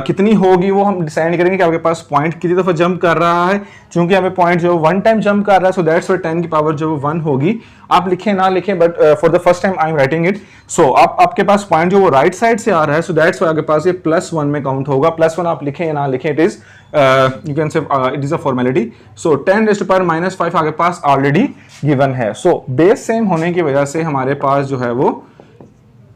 कितनी होगी वो हम डिसाइड करेंगे कि आपके पास पॉइंट कितनी दफा जंप कर रहा है। चूंकि यहाँ पे पॉइंट जो 1 टाइम जंप कर रहा है सो दैट्स व्हाई 10 की पावर जो 1 होगी। आप लिखें ना लिखें, but for the first time I am writing it. So आपके पास पॉइंट जो वो राइट साइड से आ रहा है सो दैट्स व्हाई आपके पास ये +1 में काउंट होगा। +1 आप लिखें या ना लिखें, it is you can say it is a formality. So 10⁻⁻5 आपके पास ऑलरेडी गिवन है। सो बेस सेम होने की वजह से हमारे पास जो है वो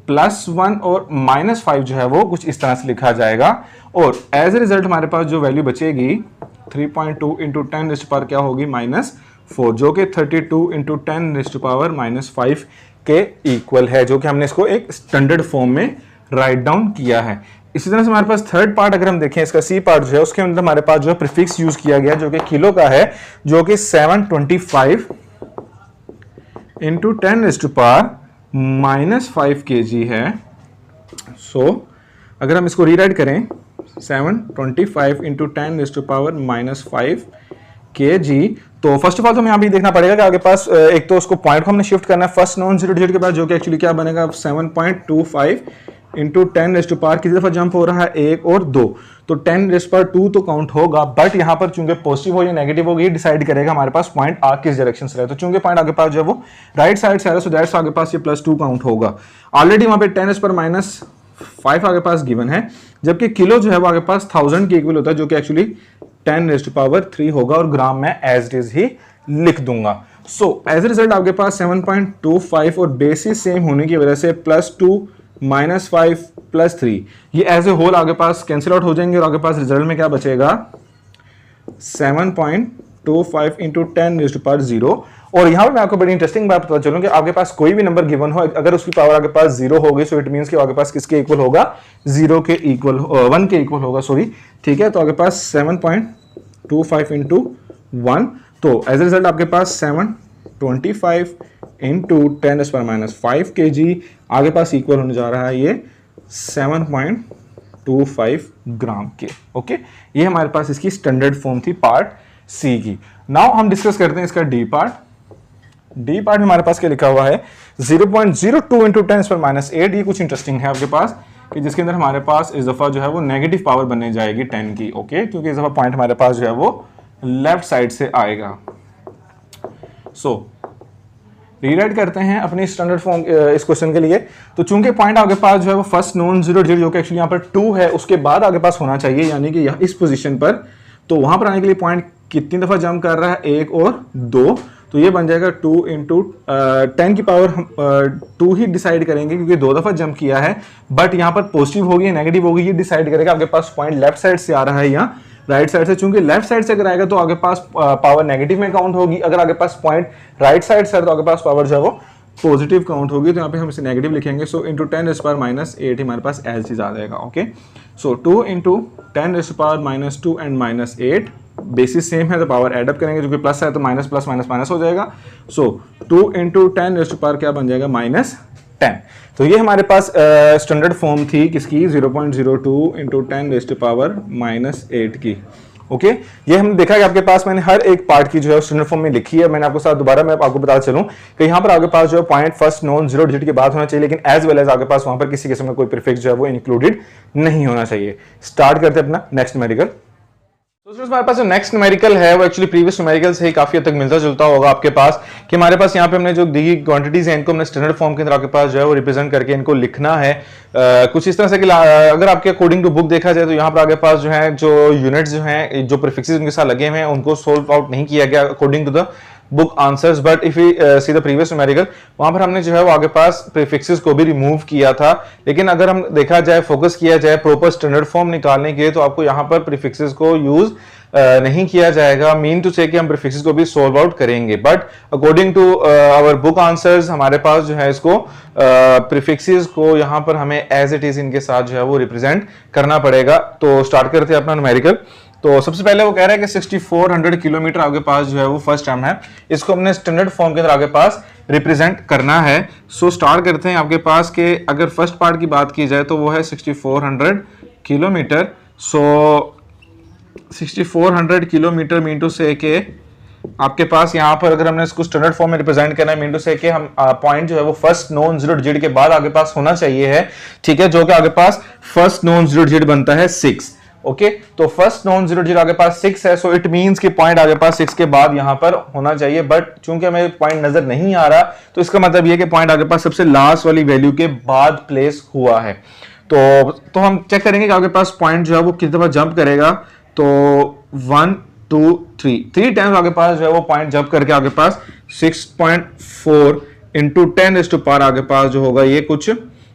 +1 और -5 जो है वो कुछ इस तरह से लिखा जाएगा, और एज ए रिजल्ट हमारे पास जो वैल्यू बचेगी 3.2 इंटू 10⁻⁻, क्या होगी, -4, जो कि 32 इंटू 10⁻⁻5 के इक्वल है, जो कि हमने इसको एक स्टैंडर्ड फॉर्म में राइट डाउन किया है। इसी तरह से हमारे पास थर्ड पार्ट अगर हम देखें, इसका सी पार्ट जो है उसके अंदर हमारे पास जो है प्रीफिक्स यूज किया गया जो कि किलो का है, जो कि 725 इंटू 10⁻⁻5 kg है। सो अगर हम इसको रीराइट करें 725 इंटू 10⁻⁻5 kg, तो फर्स्ट ऑफ ऑल तो हमें यहाँ भी देखना पड़ेगा कि आपके पास एक तो उसको पॉइंट को हमने शिफ्ट करना है फर्स्ट नॉन जीरो डिजिट के बाद, जो कि एक्चुअली क्या बनेगा 7.25 इंटू 10⁻⁻, कितनी दफा जंप हो रहा है, 1 और 2, तो 10⁻² तो काउंट होगा, बट यहाँ पर चूंकि पॉजिटिव हो या नेगेटिव होगी डिसाइड करेगा हमारे पास पॉइंट आ किस डायरेक्शन से रहे। तो चूंकि पॉइंट आपके पास जो है वो राइट साइड से आ रहा है सो दैट्स आपके पास ये +2 काउंट होगा। ऑलरेडी वहां पे 10⁻⁻5 आपके पास गिवन है, जबकि किलो जो है वो आपके पास 1000 के इक्वल होता है, जो कि एक्चुअली 10⁻³ होगा, और ग्राम में एज इट इज ही लिख दूंगा। सो एज ए रिजल्ट आपके पास 7.25 और बेसिस सेम होने की वजह से +2 -5 +3 ये एज ए होल आपके पास कैंसिल आउट हो जाएंगे, और आपके पास रिजल्ट में क्या बचेगा 7.25 इंटू 10⁻0। और यहाँ पे मैं आपको बड़ी इंटरेस्टिंग बात पता चलूं कि आपके पास कोई भी नंबर गिवन हो, अगर उसकी पावर आपके पास 0 होगी सो इट मींस कि आपके पास किसके इक्वल होगा, 1 के इक्वल होगा, सॉरी। ठीक है, तो आपके पास 7.25 इंटू 1, तो एज ए रिजल्ट आपके पास 725 इंटू 10⁻⁻5 kg आगे पास इक्वल होने जा रहा है ये 7.25 ग्राम के। ओके, ये हमारे पास इसकी स्टैंडर्ड फॉर्म थी पार्ट सी की। नाउ हम डिस्कस करते हैं इसका डी पार्ट। डी पार्ट में हमारे पास क्या लिखा हुआ है 0.02 इंटू 10⁻⁸। ये कुछ इंटरेस्टिंग है आपके पास कि जिसके अंदर हमारे पास इस दफा जो है वो नेगेटिव पावर बनने जाएगी 10 की। ओके, क्योंकि इस दफा पॉइंट हमारे पास जो है वो लेफ्ट साइड से आएगा। सो रीराइट करते हैं अपनी स्टैंडर्ड फॉर्म इस क्वेश्चन के लिए। तो चूंकि पॉइंट आपके पास जो है वो फर्स्ट नॉन जीरो डिजिट जो कि एक्चुअली यहाँ पर 2 है उसके बाद आपके पास होना चाहिए, यानी कि इस पोजीशन पर, तो वहां पर आने के लिए पॉइंट कितनी दफा जंप कर रहा है, 1 और 2, तो ये बन जाएगा 2 इंटू 10 की पावर 2 ही डिसाइड करेंगे क्योंकि 2 दफा जंप किया है, बट यहाँ पर पॉजिटिव होगी या नेगेटिव होगी ये डिसाइड करेगा आपके पास पॉइंट लेफ्ट साइड से आ रहा है या राइट साइड से। चूंकि लेफ्ट साइड से अगर आएगा तो आपके पास पावर नेगेटिव में काउंट होगी, अगर आपके पास पॉइंट राइट साइड से तो आपके पास पावर जो है वो पॉजिटिव काउंट होगी तो यहाँ पे हम इसे नेगेटिव लिखेंगे, सो इंटू 10⁻⁻8 हमारे पास एज इज आ जाएगा। Okay, so 2 into 10⁻2 and -8, basis same है तो पावर एडअप करेंगे, जो कि प्लस है तो माइनस प्लस माइनस माइनस हो जाएगा। सो 2 इंटू 10⁻, क्या बन जाएगा, -10। तो ये हमारे पास स्टैंडर्ड फॉर्म थी किसकी, 0.02 इंटू 10⁻⁻8 की। ओके, ये हमने देखा कि आपके पास मैंने हर एक पार्ट की जो है स्टैंडर्ड फॉर्म में लिखी है। मैंने आपको साथ दोबारा मैं आपको बता चलूं कि यहाँ पर आपके पास जो है point first non zero digit के बाद होना चाहिए, लेकिन एज वेल एज आपके पास वहां पर किसी किस्म का कोई प्रीफिक्स जो है वो इंक्लूडेड नहीं होना चाहिए। स्टार्ट करते हैं अपना नेक्स्ट न्यूमेरिकल। तो हमारे पास जो नेक्स्ट न्यूमेरिकल है वो एक्चुअली प्रीवियस न्यूमेरिकल से ही काफी हद तक मिलता जुलता होगा आपके पास, कि हमारे पास यहाँ पे हमने जो दी क्वांटिटीज हैं इनको हमने स्टैंडर्ड फॉर्म के अंदर आपके पास जो है वो रिप्रेजेंट करके इनको लिखना है कुछ इस तरह से कि अगर आपके अकॉर्डिंग टू बुक देखा जाए तो यहाँ पर आपके पास जो है जो यूनिट्स जो हैं जो प्रीफिक्सेस उनके साथ लगे हुए हैं उनको सोल्व आउट नहीं किया गया according to the book answers, but if you see the previous numerical वहां पर हमने जो है वो आगे पास प्रीफिक्सेस को भी रिमूव किया था। लेकिन अगर हम देखा जाए फोकस किया जाए प्रॉपर स्टैंडर्ड फॉर्म निकालने के लिए तो आपको यहाँ पर प्रीफिक्सेस को यूज नहीं किया जाएगा। मीन टू से कि हम प्रीफिक्सेस को भी सोल्व आउट करेंगे, but according to our book answers हमारे पास जो है इसको प्रीफिक्सेस को यहाँ पर हमें एज इट इज इनके साथ जो है वो रिप्रेजेंट करना पड़ेगा। तो स्टार्ट करते हैं अपना न्यूमेरिकल। तो सबसे पहले वो कह रहा है कि 6400 किलोमीटर आपके पास जो है वो फर्स्ट टर्म है, इसको हमने स्टैंडर्ड फॉर्म के अंदर आपके पास रिप्रेजेंट करना है। सो स्टार्ट करते हैं आपके पास के अगर फर्स्ट पार्ट की बात की जाए तो वो है 6400 kilometre. So 6400 kilometre mean to say के आपके पास यहाँ पर अगर हमने इसको स्टैंडर्ड फॉर्म में रिप्रेजेंट करना है मीन टू से कि हम पॉइंट जो है वो फर्स्ट नॉन जीरो डिजिट के बाद आगे पास होना चाहिए है, ठीक है, जो कि आगे पास फर्स्ट नॉन जीरो डिजिट बनता है 6। ओके, तो फर्स्ट नॉन जीरो डिजिट आगे पास 6 है, सो इट मींस कि पॉइंट आगे पास 6 के बाद यहां पर होना चाहिए, बट चूंकि हमें पॉइंट नजर नहीं आ रहा तो इसका मतलब यह कि पॉइंट आगे पास सबसे लास्ट वाली वैल्यू के बाद प्लेस हुआ है। तो हम चेक करेंगे कि आगे पास पॉइंट जो है वो कितनी दफा जंप करेगा। तो 1 2 3 टाइम्स आगे पास जो है वो पॉइंट जंप करके आगे पास 6.4 इंटू 10⁻, आगे पास जो होगा ये कुछ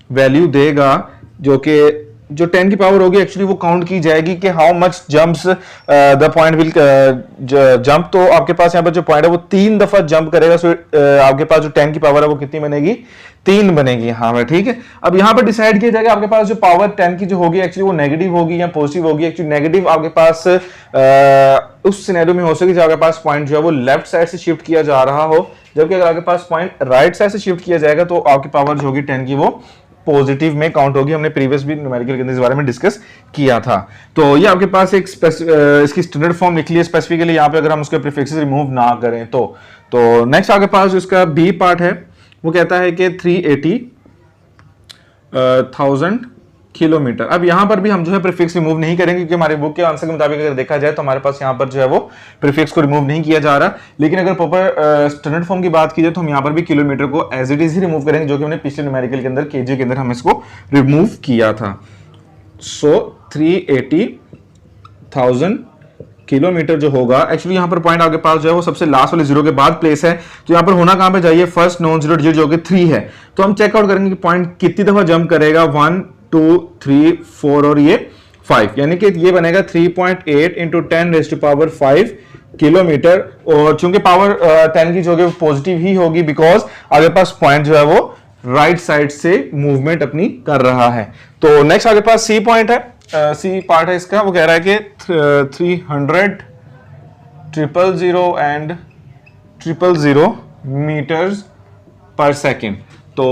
वैल्यू देगा, जो कि जो 10 की पावर होगी एक्चुअली वो काउंट की जाएगी कि how much jumps the point will jump. तो आपके पास यहाँ पर जो पॉइंट है वो 3 दफा जंप करेगा, सो आपके पास जो 10 की पावर है वो कितनी बनेगी, 3 बनेगी। हाँ ठीक है, अब यहाँ पर डिसाइड किया जाएगा आपके पास जो पावर 10 की जो होगी एक्चुअली वो नेगेटिव होगी या पॉजिटिव होगी। एक्चुअली नेगेटिव आपके पास उस सिनेरियो में हो सके जब आपके पास पॉइंट जो है वो लेफ्ट साइड से शिफ्ट किया जा रहा हो, जबकि अगर आपके पास पॉइंट राइट साइड से शिफ्ट किया जाएगा तो आपकी पावर जो होगी 10 की वो पॉजिटिव में काउंट होगी। हमने प्रीवियस भी न्यूमेरिकल के अंदर इस बारे में डिस्कस किया था। तो ये आपके पास एक इसकी स्टैंडर्ड फॉर्म निकली है स्पेसिफिकली यहाँ पे, अगर हम उसके प्रीफिक्सेस रिमूव ना करें तो नेक्स्ट आपके पास जो इसका बी पार्ट है वो कहता है कि 380,000 किलोमीटर। अब यहां पर भी हम जो है प्रीफिक्स रिमूव नहीं करेंगे क्योंकि हमारे बुक के आंसर के मुताबिक अगर देखा जाए तो हमारे पास यहां पर जो है वो प्रीफिक्स को रिमूव नहीं किया जा रहा। लेकिन अगर प्रॉपर स्टैंडर्ड फॉर्म की बात की जाए तो हम यहां पर भी किलोमीटर को एज इट इज ही रिमूव करेंगे, जो कि हमने पिछले न्यूमेरिकल के अंदर केजी के अंदर हम इसको रिमूव किया था। सो 380,000 किलोमीटर जो होगा एक्चुअली यहाँ पर पॉइंट आपके पास जो है वो सबसे लास्ट वाले जीरो के बाद प्लेस है, तो यहाँ पर होना कहां पे चाहिए, फर्स्ट नॉन जीरो डिजिट जो कि 3 है। तो हम चेकआउट करेंगे कि पॉइंट कितनी दफा जंप करेगा, 1 2 3 4 और ये 5, यानी कि ये बनेगा 3.8 इंटू 10⁻5 किलोमीटर। और चूंकि पावर 10 की जो है पॉजिटिव ही होगी बिकॉज आगे पास पॉइंट जो है वो राइट साइड से मूवमेंट अपनी कर रहा है। तो नेक्स्ट आगे पास सी पॉइंट है, सी पार्ट है इसका, वो कह रहा है कि 300 000 एंड 000 मीटर्स पर सेकेंड। तो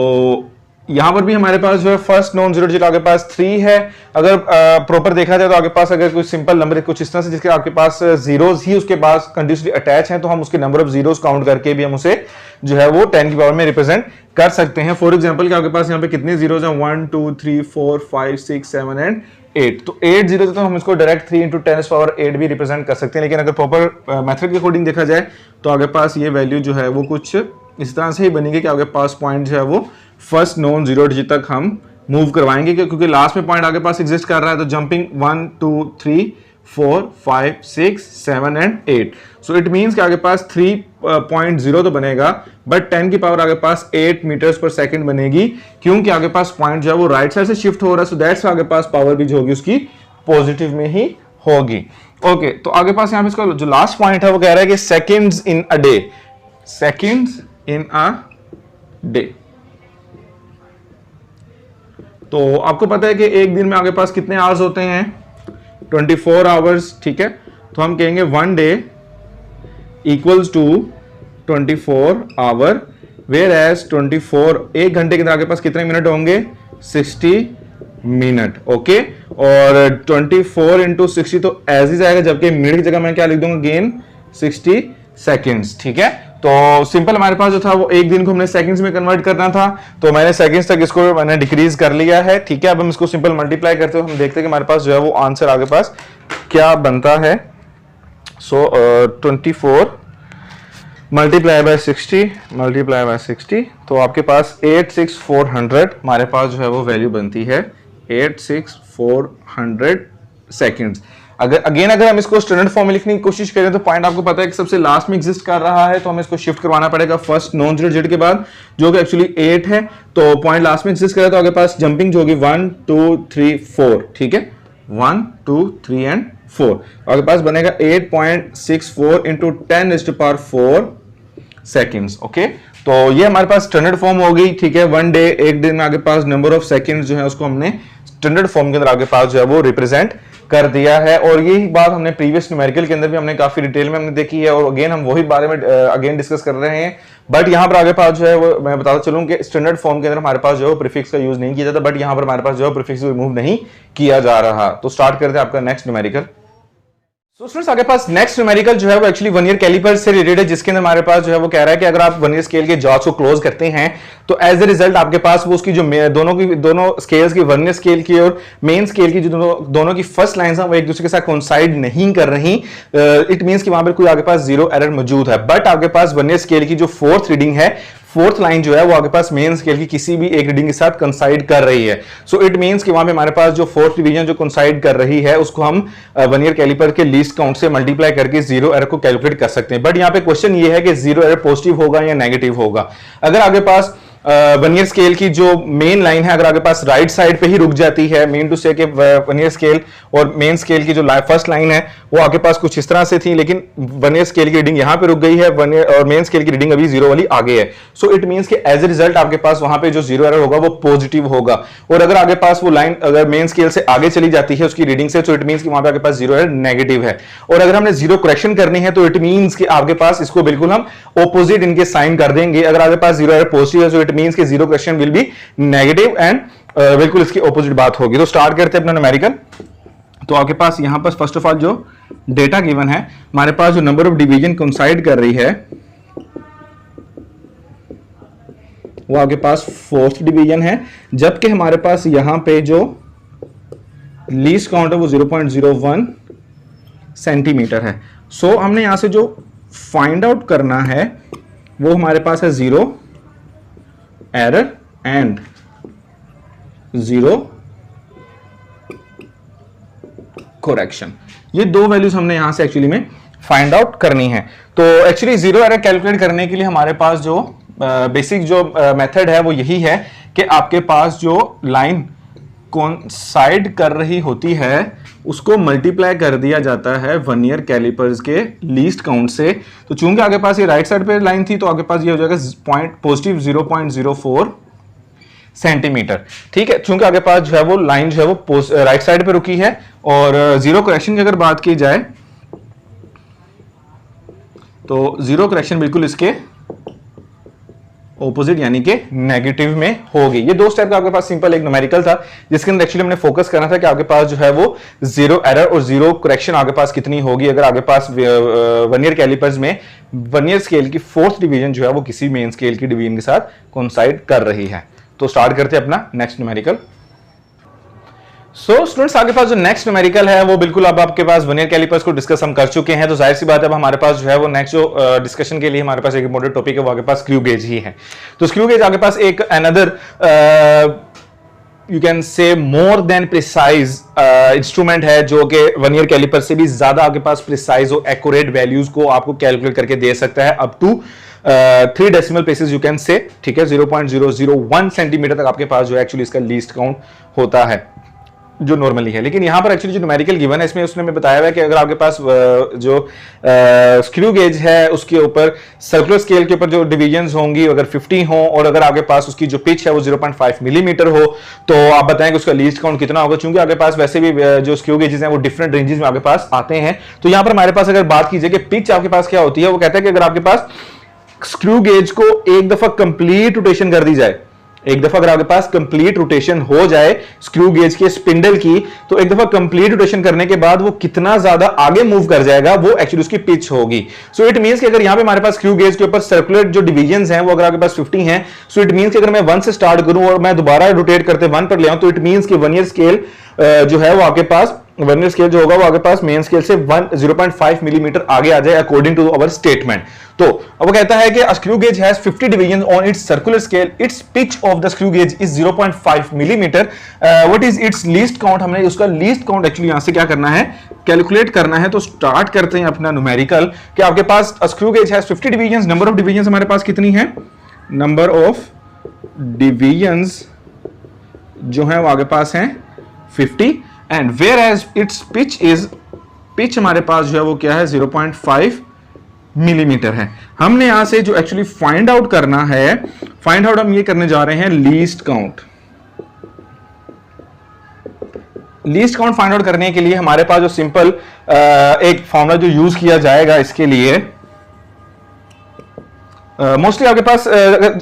यहां पर भी हमारे पास जो है फर्स्ट नॉन जीरो डिजिट आगे पास 3 है। अगर प्रॉपर देखा जाए तो आगे पास अगर कोई सिंपल नंबर कुछ इस तरह से जिसके आपके पास जीरोस ही उसके पास कंटिन्यूसली अटैच हैं तो हम उसके नंबर ऑफ जीरोस काउंट करके भी हम उसे जो है वो 10 की पावर में रिप्रेजेंट कर सकते हैं। फॉर एग्जांपल आपके पास यहाँ पे कितने जीरोस हैं, 1 2 3 4 5 6 7 एंड 8। तो 8 जीरो तो हम इसको डायरेक्ट 3 इंटू 10⁻8 भी रिप्रेजेंट कर सकते हैं। लेकिन अगर प्रॉपर मेथड के अकॉर्डिंग देखा जाए तो आगे पास ये वैल्यू जो है वो कुछ इस तरह से ही बनेगी कि आगे पास पॉइंट जो है वो फर्स्ट नॉन जीरो डिजिट तक हम मूव करवाएंगे, क्योंकि लास्ट में पॉइंट आगे पास एग्जिस्ट कर रहा है। तो jumping 1 2 3 4 5 6 7 and 8, so it means कि आगे पास 3.0 तो बनेगा, बट 10 की पावर आगे पास 8 मीटर्स पर सेकंड बनेगी, क्योंकि आगे पास पॉइंट जो है वो राइट साइड से शिफ्ट हो रहा है। सो दैट्स आगे पास पावर भी जो होगी उसकी पॉजिटिव में ही होगी। ओके, तो आगे पास यहाँ पे इसका जो लास्ट पॉइंट है वो कह रहा है कि seconds in a day, seconds in a day. तो आपको पता है कि एक दिन में आपके पास कितने आवर्स होते हैं, 24 आवर्स, ठीक है। तो हम कहेंगे 1 day equals to 24 hour, where as 24 एक घंटे के अंदर आपके पास कितने मिनट होंगे, 60 मिनट, ओके। और 24 इंटू 60 तो ऐसे ही जाएगा, जबकि मिनट की जगह मैं क्या लिख दूंगा, गेन 60 सेकेंड्स, ठीक है। तो सिंपल हमारे पास जो था वो एक दिन को हमने सेकंड्स में कन्वर्ट करना था, तो मैंने सेकंड्स तक इसको मैंने डिक्रीज कर लिया है, ठीक है। अब हम इसको सिंपल मल्टीप्लाई करते हुए हम देखते हैं कि हमारे पास जो है वो आंसर आगे पास क्या बनता है। सो 24 मल्टीप्लाई बाय 60 तो आपके पास 86400 हमारे पास जो है वो वैल्यू बनती है 86400 सेकेंड्स। अगर हम इसको स्टैंडर्ड फॉर्म में लिखने की कोशिश करें तो पॉइंट आपको पता है कि सबसे लास्ट में एग्जिस्ट कर रहा है, तो हमें इसको शिफ्ट करवाना पड़ेगा फर्स्ट नॉन जीरो डिजिट के बाद, जो कि एक्चुअली 8 है। तो पॉइंट लास्ट में एग्जिस्ट करे तो आपके पास जंपिंग जो होगी 1 2 3 4, ठीक है, 1 2 3 एंड 4, आपके पास बनेगा 8.64 इंटू 10⁴ सेकेंड्स, ओके। तो ये हमारे पास स्टैंडर्ड फॉर्म हो गई, ठीक है। 1 डे, एक दिन में आपके पास नंबर ऑफ सेकेंड्स जो है उसको हमने स्टैंडर्ड फॉर्म के अंदर आपके पास जो है वो रिप्रेजेंट कर दिया है। और यही बात हमने प्रीवियस न्यूमेरिकल के अंदर भी हमने काफी डिटेल में हमने देखी है, और अगेन हम वही बारे में अगेन डिस्कस कर रहे हैं। बट यहाँ पर आगे पास जो है वो मैं बताता चलूं कि स्टैंडर्ड फॉर्म के अंदर हमारे पास जो है प्रीफिक्स का यूज नहीं किया जाता, बट यहाँ पर हमारे पास जो है प्रीफिक्स रिमूव नहीं किया जा रहा। तो स्टार्ट करते हैं आपका नेक्स्ट न्यूमेरिकल। सो स्टूडेंट्स आगे पास नेक्स्ट न्यूमेरिकल जो है वो एक्चुअली वन ईयर कैलिपर से रिलेटेड है, जिसके अंदर हमारे पास जो है वो कह रहा है कि अगर आप वन ईयर स्केल के जॉब्स को क्लोज करते हैं तो एज ए रिजल्ट आपके पास वो उसकी जो दोनों स्केल्स की, वन ईयर स्केल की और मेन स्केल की जो दोनों की फर्स्ट लाइंस हैं वो एक दूसरे के साथ कोइंसाइड नहीं कर रही। इट मींस कि वहां पर कोई आपके पास जीरो एरर मौजूद है। बट आपके पास वन ईयर स्केल की जो फोर्थ रीडिंग है, फोर्थ लाइन जो है वो आपके पास मेन स्केल की किसी भी एक रीडिंग के साथ कंसाइड कर रही है। सो इट मींस कि वहां पे हमारे पास जो फोर्थ डिवीजन जो कंसाइड कर रही है उसको हम वन ईयर कैलिपर के लीस्ट काउंट से मल्टीप्लाई करके जीरो एरर को कैलकुलेट कर सकते हैं। बट यहां पे क्वेश्चन ये है कि जीरो एरर पॉजिटिव होगा या नेगेटिव होगा। अगर आपके पास वन ईयर स्केल की जो मेन लाइन है अगर आपके पास राइट साइड पे ही रुक जाती है, मीन टू से कि वन ईयर स्केल और मेन स्केल की जो फर्स्ट लाइन है वो आपके पास कुछ इस तरह से थी, लेकिन वन ईयर स्केल की रीडिंग यहां पे रुक गई है, वन ईयर और मेन स्केल की रीडिंग अभी जीरो वाली आगे है। सो इट मींस कि एज ए रिजल्ट आपके पास वहां पे जो जीरो एरर होगा वो पॉजिटिव होगा। और अगर आपके पास वो लाइन अगर मेन स्केल से आगे चली जाती है उसकी रीडिंग से, तो इट मींस कि वहां पे आपके पास जीरो एरर नेगेटिव है। और अगर हमने जीरो करेक्शन करनी है तो इट मींस कि आपके पास इसको बिल्कुल हम ऑपोजिट इनके साइन कर देंगे। अगर आपके पास जीरो एरर पॉजिटिव है तो इट मींस कि zero correction will be negative and बिल्कुल इसकी ऑपोजिट बात होगी। तो स्टार्ट करते हैं अपना न्यूमेरिकल। तो आपके पास यहां पर फर्स्ट ऑफ ऑल जो डेटा गिवन है, हमारे पास जो नंबर ऑफ डिवीजन कोइंसाइड कर रही है वो आपके पास फोर्थ डिवीजन है, जबकि हमारे पास यहां पे जो लीस्ट काउंट है वो 0.01 सेंटीमीटर है। सो हमने यहां से जो फाइंड आउट करना है वो हमारे पास है zero error and zero correction. ये दो वैल्यूज हमने यहां से एक्चुअली में फाइंड आउट करनी है। तो एक्चुअली जीरो एरर कैलकुलेट करने के लिए हमारे पास जो बेसिक जो मेथड है वो यही है कि आपके पास जो लाइन कोइंसाइड कर रही होती है उसको मल्टीप्लाई कर दिया जाता है वन ईयर कैलिपर्स के लीस्ट काउंट से। तो चूंकि आपके पास ये राइट साइड पे लाइन थी तो आपके पास ये हो जाएगा पॉजिटिव 0.04 सेंटीमीटर, ठीक है। चूंकि आपके पास जो है वो लाइन जो है वो राइट साइड पे रुकी है। और जीरो करेक्शन की अगर बात की जाए तो जीरो करेक्शन बिल्कुल इसके ऑपोजिट यानी कि नेगेटिव में होगी। ये दो स्टेप का आपके पास सिंपल एक न्यूमेरिकल था जिसके अंदर एक्चुअली हमने फोकस करना था कि आपके पास जो है वो जीरो एरर और जीरो करेक्शन आपके पास कितनी होगी अगर आपके पास वन ईयर कैलिपर्स में वन ईयर स्केल की फोर्थ डिवीजन जो है वो किसी मेन स्केल की डिवीजन के साथ कोइंसाइड कर रही है। तो स्टार्ट करते हैं अपना नेक्स्ट न्यूमेरिकल। सो स्टूडेंट्स आगे पास जो नेक्स्ट न्यूमेरिकल है वो बिल्कुल अब आपके पास वन ईयर कैलिपर्स को डिस्कस हम कर चुके हैं, तो जाहिर सी बात है अब हमारे पास जो है वो नेक्स्ट जो डिस्कशन के लिए हमारे पास एक इंपॉर्टेंट टॉपिक है वो आगे पास स्क्रू गेज ही है। तो स्क्रू गेज आगे पास एक अनदर यू कैन से मोर देन प्रिसाइज इंस्ट्रूमेंट है जो कि वन ईयर कैलिपर से भी ज्यादा आपके पास प्रिसाइज और एक्यूरेट वैल्यूज को आपको कैलकुलेट करके दे सकता है up to 3 decimal places you can say, ठीक है। 0.001 सेंटीमीटर तक आपके पास जो है एक्चुअली इसका लीस्ट काउंट होता है। जो नॉर्मली है। लेकिन यहाँ पर एक्चुअली जो न्यूमेरिकल गिवन है इसमें उसने में बताया हुआ है कि अगर आपके पास जो स्क्रू गेज है उसके ऊपर सर्कुलर स्केल के ऊपर जो डिवीजन होंगी अगर 50 हो और अगर आपके पास उसकी जो पिच है वो 0.5 मिलीमीटर हो तो आप बताएं कि उसका लीस्ट काउंट कितना होगा। चूंकि आपके पास वैसे भी जो स्क्रू गेजेस हैं वो डिफरेंट रेंजेस में आपके पास आते हैं। तो यहाँ पर हमारे पास अगर बात कीजिए कि पिच आपके पास क्या होती है, वो कहता है कि अगर आपके पास स्क्रू गेज को एक दफा कंप्लीट रोटेशन कर दी जाए, एक दफा अगर आपके पास कंप्लीट रोटेशन हो जाए स्क्रू गेज के स्पिंडल की, तो एक दफा कंप्लीट रोटेशन करने के बाद वो कितना ज्यादा आगे मूव कर जाएगा वो एक्चुअली उसकी पिच होगी। सो इट मींस कि अगर यहां पे हमारे पास स्क्रू गेज के ऊपर सर्कुलर जो डिवीजंस हैं वो अगर आपके पास 50 हैं, सो इट मींस कि अगर मैं 1 से स्टार्ट करूं और मैं दोबारा रोटेट करते 1 पर ले आऊं तो इट मींस कि वर्नियर स्केल जो है वो आपके पास वर्नियर स्केल जो होगा वो आपके पास मेन स्केल से 0.5 मिलीमीटर आगे आ जाए अकॉर्डिंग टू अवर स्टेटमेंट। तो अब वो कहता है कि a screw gauge has 50 divisions on its circular scale, its pitch of the screw gauge is 0.5 millimeter, what is its least count, हमने उसका least count एक्चुअली यहां से क्या करना है कैलकुलेट करना है। तो स्टार्ट करते हैं अपना न्यूमेरिकल कि आपके पास a screw gauge has 50 divisions, number of divisions हमारे पास कितनी है, नंबर ऑफ डिवीजंस जो है वो आगे पास हैं 50 and where as its pitch is, pitch हमारे पास जो है वो क्या है 0.5 मिलीमीटर है। हमने यहां से जो एक्चुअली फाइंड आउट करना है, फाइंड आउट हम ये करने जा रहे हैं least count. Least count find out करने के लिए हमारे पास जो सिंपल एक फॉर्मूला जो यूज किया जाएगा इसके लिए मोस्टली आपके पास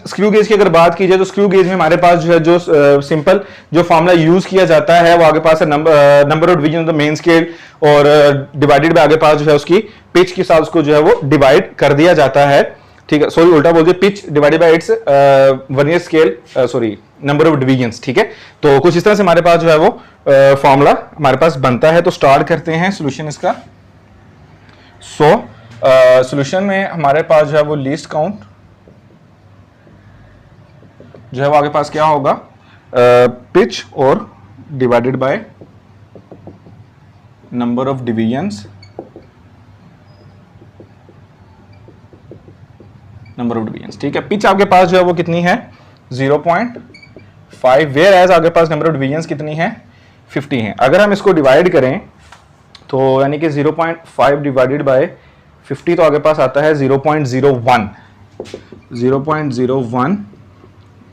स्क्रू गेज की अगर बात की जाए तो स्क्रू गेज में हमारे पास जो है जो सिंपल जो फॉर्मूला यूज किया जाता है वो आगे पास है number of division of the main scale और डिवाइडेड बाय आगे पास जो है उसकी पिच के साथ उसको जो है वो डिवाइड कर दिया जाता है। ठीक है, सॉरी उल्टा बोल दिया, pitch divided by it's vernier scale sorry number of divisions. ठीक है, तो कुछ इस तरह से हमारे पास जो है वो फॉर्मूला हमारे पास बनता है। तो स्टार्ट करते हैं सोल्यूशन इसका। सोल्यूशन में हमारे पास जो है वो लीस्ट काउंट जो है वो आगे पास क्या होगा पिच और divided by number of divisions, number of divisions. ठीक है, पिच आपके पास जो है वो कितनी है 0.5, वेयर एज आगे पास नंबर ऑफ डिवीजंस कितनी है 50 है। अगर हम इसको डिवाइड करें तो यानी कि 0.5 डिवाइडेड बाय 50 तो आगे पास आता है 0.01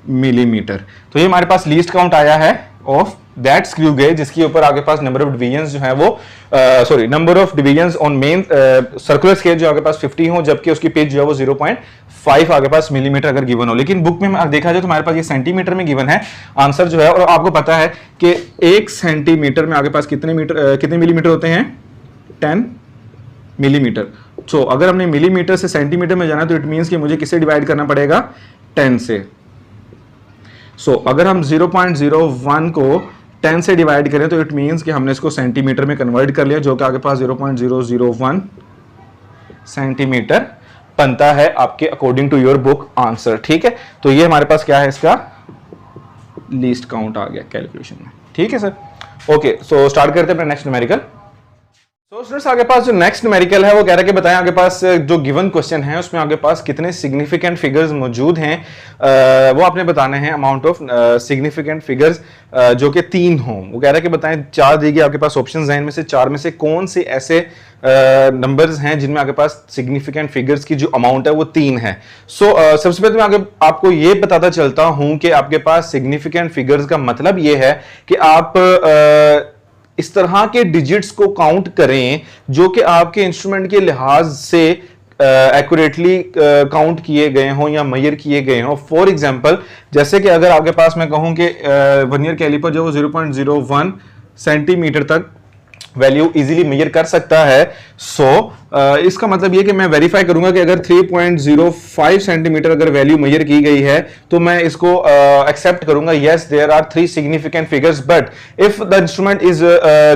मिलीमीटर। तो ये हमारे पास लीस्ट काउंट आया है ऑफ दैट स्क्रू गेज जिसके ऊपर आगे पास नंबर ऑफ डिवीजंस जो है वो sorry number of divisions on main circular scale जो आगे पास 50 हो जबकि उसकी पिच जो है वो 0.5 आगे पास मिलीमीटर अगर गिवन हो। लेकिन बुक में देखा जाए तो हमारे पास ये सेंटीमीटर में गिवन है आंसर जो है, और आपको पता है कि 1 सेंटीमीटर में आगे पास कितने मिलीमीटर होते हैं 10 मिलीमीटर। तो अगर हमने मिलीमीटर से सेंटीमीटर में जाना तो इट मींस कि मुझे किससे डिवाइड करना पड़ेगा 10 से। अगर हम 0.01 को 10 से डिवाइड करें तो इट मींस कि हमने इसको सेंटीमीटर में कन्वर्ट कर लिया जो कि आगे पास 0.001 सेंटीमीटर बनता है आपके according to your book answer. ठीक है, तो ये हमारे पास क्या है इसका लीस्ट काउंट आ गया कैलकुलेशन में। ठीक है सर, ओके। सो स्टार्ट करते हैं अपना नेक्स्ट न्यूमेरिकल। तो स्टूडेंट्स आगे पास जो नेक्स्ट न्यूमेरिकल है वो कह रहा है कि बताएं आगे पास जो गिवन क्वेश्चन है उसमें आगे पास कितने सिग्निफिकेंट फिगर्स मौजूद हैं, वो आपने बताने हैं अमाउंट ऑफ सिग्निफिकेंट फिगर्स जो कि 3 हों। वो कह रहा है कि बताएं 4 दी गई आपके पास ऑप्शंस हैं, इनमें से 4 में से कौन से ऐसे नंबर्स हैं जिनमें आपके पास सिग्निफिकेंट फिगर्स की जो अमाउंट है वो 3 है। सबसे पहले मैं आगे आपको ये बताता चलता हूं कि आपके पास सिग्निफिकेंट फिगर्स का मतलब ये है कि आप इस तरह के डिजिट्स को काउंट करें जो कि आपके इंस्ट्रूमेंट के लिहाज से एक्यूरेटली काउंट किए गए हों या मेजर किए गए हों। फॉर एग्जांपल जैसे कि अगर आपके पास मैं कहूं कि वर्नियर कैलिपर जो वो 0.01 सेंटीमीटर तक वैल्यू इजीली मेजर कर सकता है। इसका मतलब ये कि मैं वेरीफाई करूंगा कि अगर 3.05 सेंटीमीटर अगर वैल्यू मेजर की गई है तो मैं इसको एक्सेप्ट करूंगा, yes there are 3 significant figures. But if the instrument is